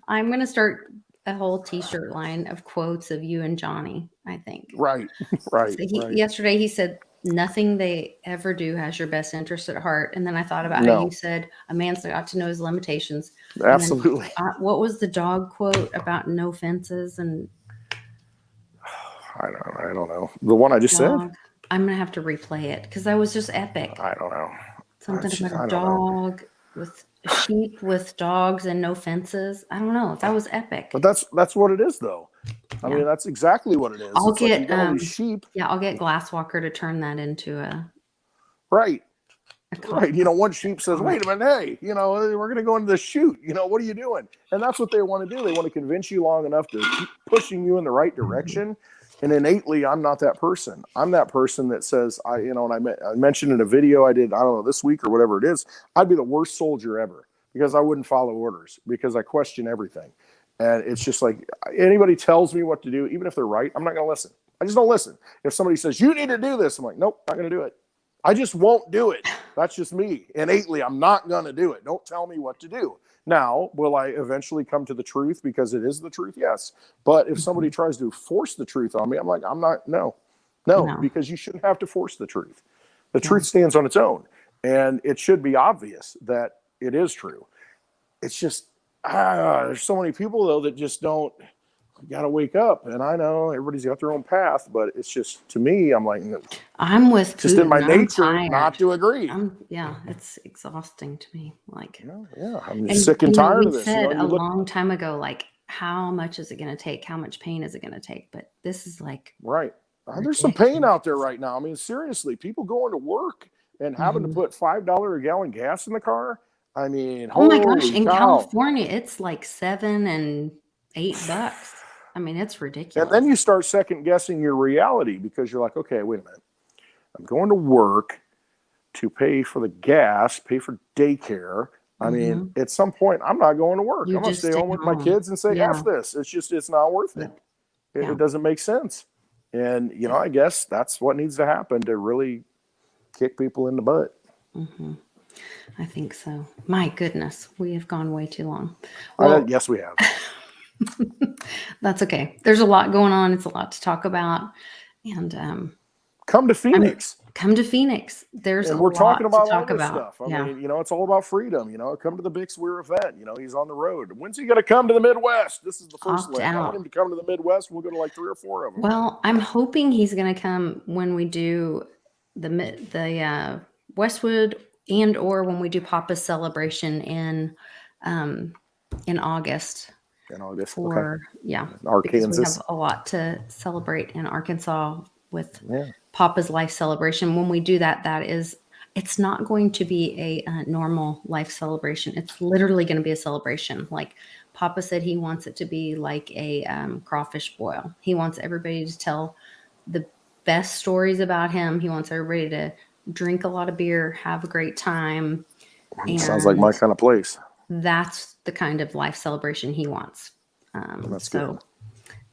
I'm going to start a whole T-shirt line of quotes of you and Johnny, I think. Right. So yesterday he said, nothing they ever do has your best interest at heart. And then I thought about how you said a man's got to know his limitations. Absolutely. What was the dog quote about no fences? And I don't know. The one I just said? I'm going to have to replay it because that was just epic. I don't know. Something about a dog with sheep with dogs and no fences. I don't know. That was epic. But that's what it is, though. I mean, that's exactly what it is. I'll get sheep. Yeah, I'll get Glasswalker to turn that into a right. Right. One sheep says, wait a minute, hey, we're going to go into the chute. What are you doing? And that's what they want to do. They want to convince you long enough to keep pushing you in the right direction. And innately, I'm not that person. I'm that person that says, I mentioned in a video I did, I don't know, this week or whatever it is, I'd be the worst soldier ever because I wouldn't follow orders because I question everything. And it's just like anybody tells me what to do, even if they're right, I'm not going to listen. I just don't listen. If somebody says, you need to do this, I'm like, nope, not going to do it. I just won't do it. That's just me. Innately, I'm not going to do it. Don't tell me what to do. Now, will I eventually come to the truth because it is the truth? Yes. But if somebody tries to force the truth on me, I'm like, no, because you shouldn't have to force the truth. The truth stands on its own. And it should be obvious that it is true. It's just, there's so many people, though, that just don't. You got to wake up. And I know everybody's got their own path, but it's just, to me, I'm like, I'm with just in my nature not to agree. It's exhausting to me. Like, I'm just sick and tired of this. Said a long time ago, like, how much is it going to take? How much pain is it going to take? But this is like, right. There's some pain out there right now. I mean, seriously, people going to work and having to put $5 a gallon gas in the car. I mean, oh my gosh, in California, it's like $7 and $8. I mean, it's ridiculous. And then you start second guessing your reality because you're like, okay, wait a minute. I'm going to work to pay for the gas, pay for daycare. I mean, at some point, I'm not going to work. I'm going to stay home with my kids and say, F this. It's not worth it. It doesn't make sense. And, I guess that's what needs to happen to really kick people in the butt. I think so. My goodness, we have gone way too long. Well, yes, we have. That's okay. There's a lot going on. It's a lot to talk about. And come to Phoenix. Come to Phoenix. There's and a we're lot talking about to talk all this about. Stuff. I mean, it's all about freedom. Come to the Bix Weir event. He's on the road. When's he going to come to the Midwest? This is the first one. I want him to come to the Midwest. We'll go to like 3 or 4 of them. Well, I'm hoping he's going to come when we do the Westwood and or when we do Papa's celebration in in August. In August. For yeah, because we Arkansas. have a lot to celebrate in Arkansas with Yeah. Papa's life celebration. When we do that, it's not going to be a normal life celebration. It's literally going to be a celebration. Like Papa said, he wants it to be like a crawfish boil. He wants everybody to tell the best stories about him. He wants everybody to drink a lot of beer, have a great time. Sounds like my kind of place. That's the kind of life celebration he wants. That's so good.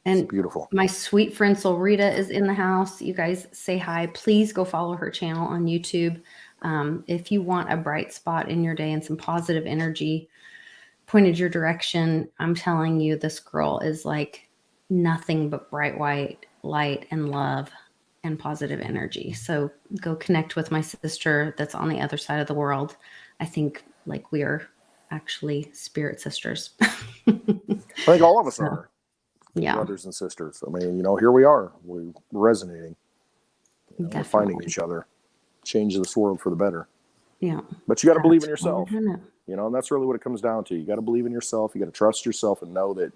And it's beautiful. My sweet friend Solrita is in the house. You guys say hi. Please go follow her channel on YouTube. If you want a bright spot in your day and some positive energy pointed your direction, I'm telling you, this girl is like nothing but bright white light and love and positive energy. So go connect with my sister that's on the other side of the world. I think like we are actually spirit sisters. I think all of us are. Yeah. Brothers and sisters. I mean, here we are. We're resonating. We're finding each other. Change this world for the better. Yeah. But you got to believe in yourself. And that's really what it comes down to. You got to believe in yourself. You got to trust yourself and know that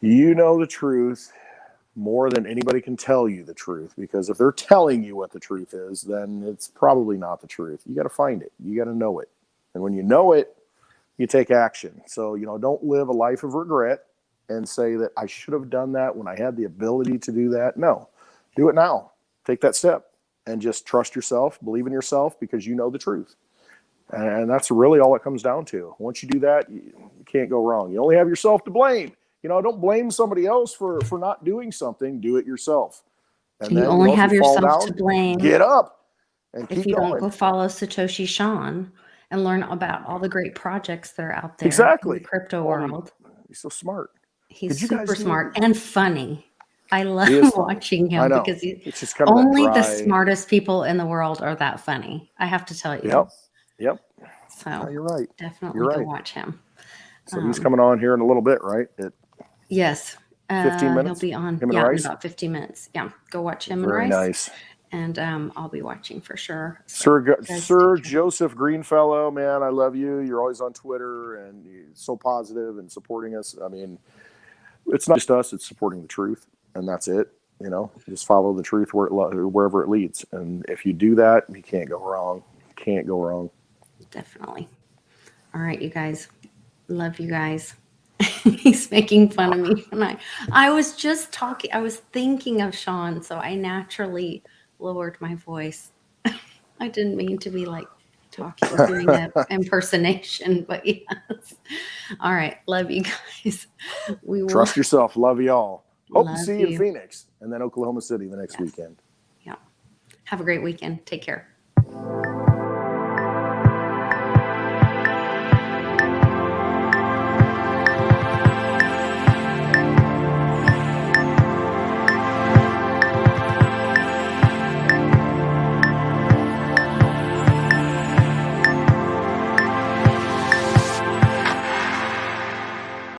you know the truth more than anybody can tell you the truth. Because if they're telling you what the truth is, then it's probably not the truth. You got to find it. You got to know it. And when you know it, you take action. So, don't live a life of regret and say that I should have done that when I had the ability to do that. No, do it now. Take that step and just trust yourself, believe in yourself because you know the truth. And that's really all it comes down to. Once you do that, you can't go wrong. You only have yourself to blame. Don't blame somebody else for not doing something. Do it yourself. And you then only have if you yourself fall down, to blame. Get up and keep if you going. Don't go follow Satoshi Sean and learn about all the great projects that are out there Exactly. in the crypto world. He's so smart. He's super smart and funny. I love watching him because it's just kind of only the smartest people in the world are that funny. I have to tell you. Yep. So no, you're right. Definitely go watch him. So he's coming on here in a little bit, right? Yes. 15 minutes? He'll be on in about 15 minutes. Yeah. Go watch him. Very and Rice. Nice. And I'll be watching for sure. So Sir Joseph Greenfellow, man, I love you. You're always on Twitter and you're so positive and supporting us. I mean, it's not just us, it's supporting the truth. And that's it. Just follow the truth wherever it leads. And if you do that, you can't go wrong. Can't go wrong. Definitely. All right, you guys. Love you guys. He's making fun of me. And I was just talking. I was thinking of Sean, so I naturally lowered my voice. I didn't mean to be like talking, doing an impersonation, but yes. All right. Love you guys. We will trust yourself. Love y'all. Hope to see you in Phoenix and then Oklahoma City the next weekend. Yeah. Have a great weekend. Take care.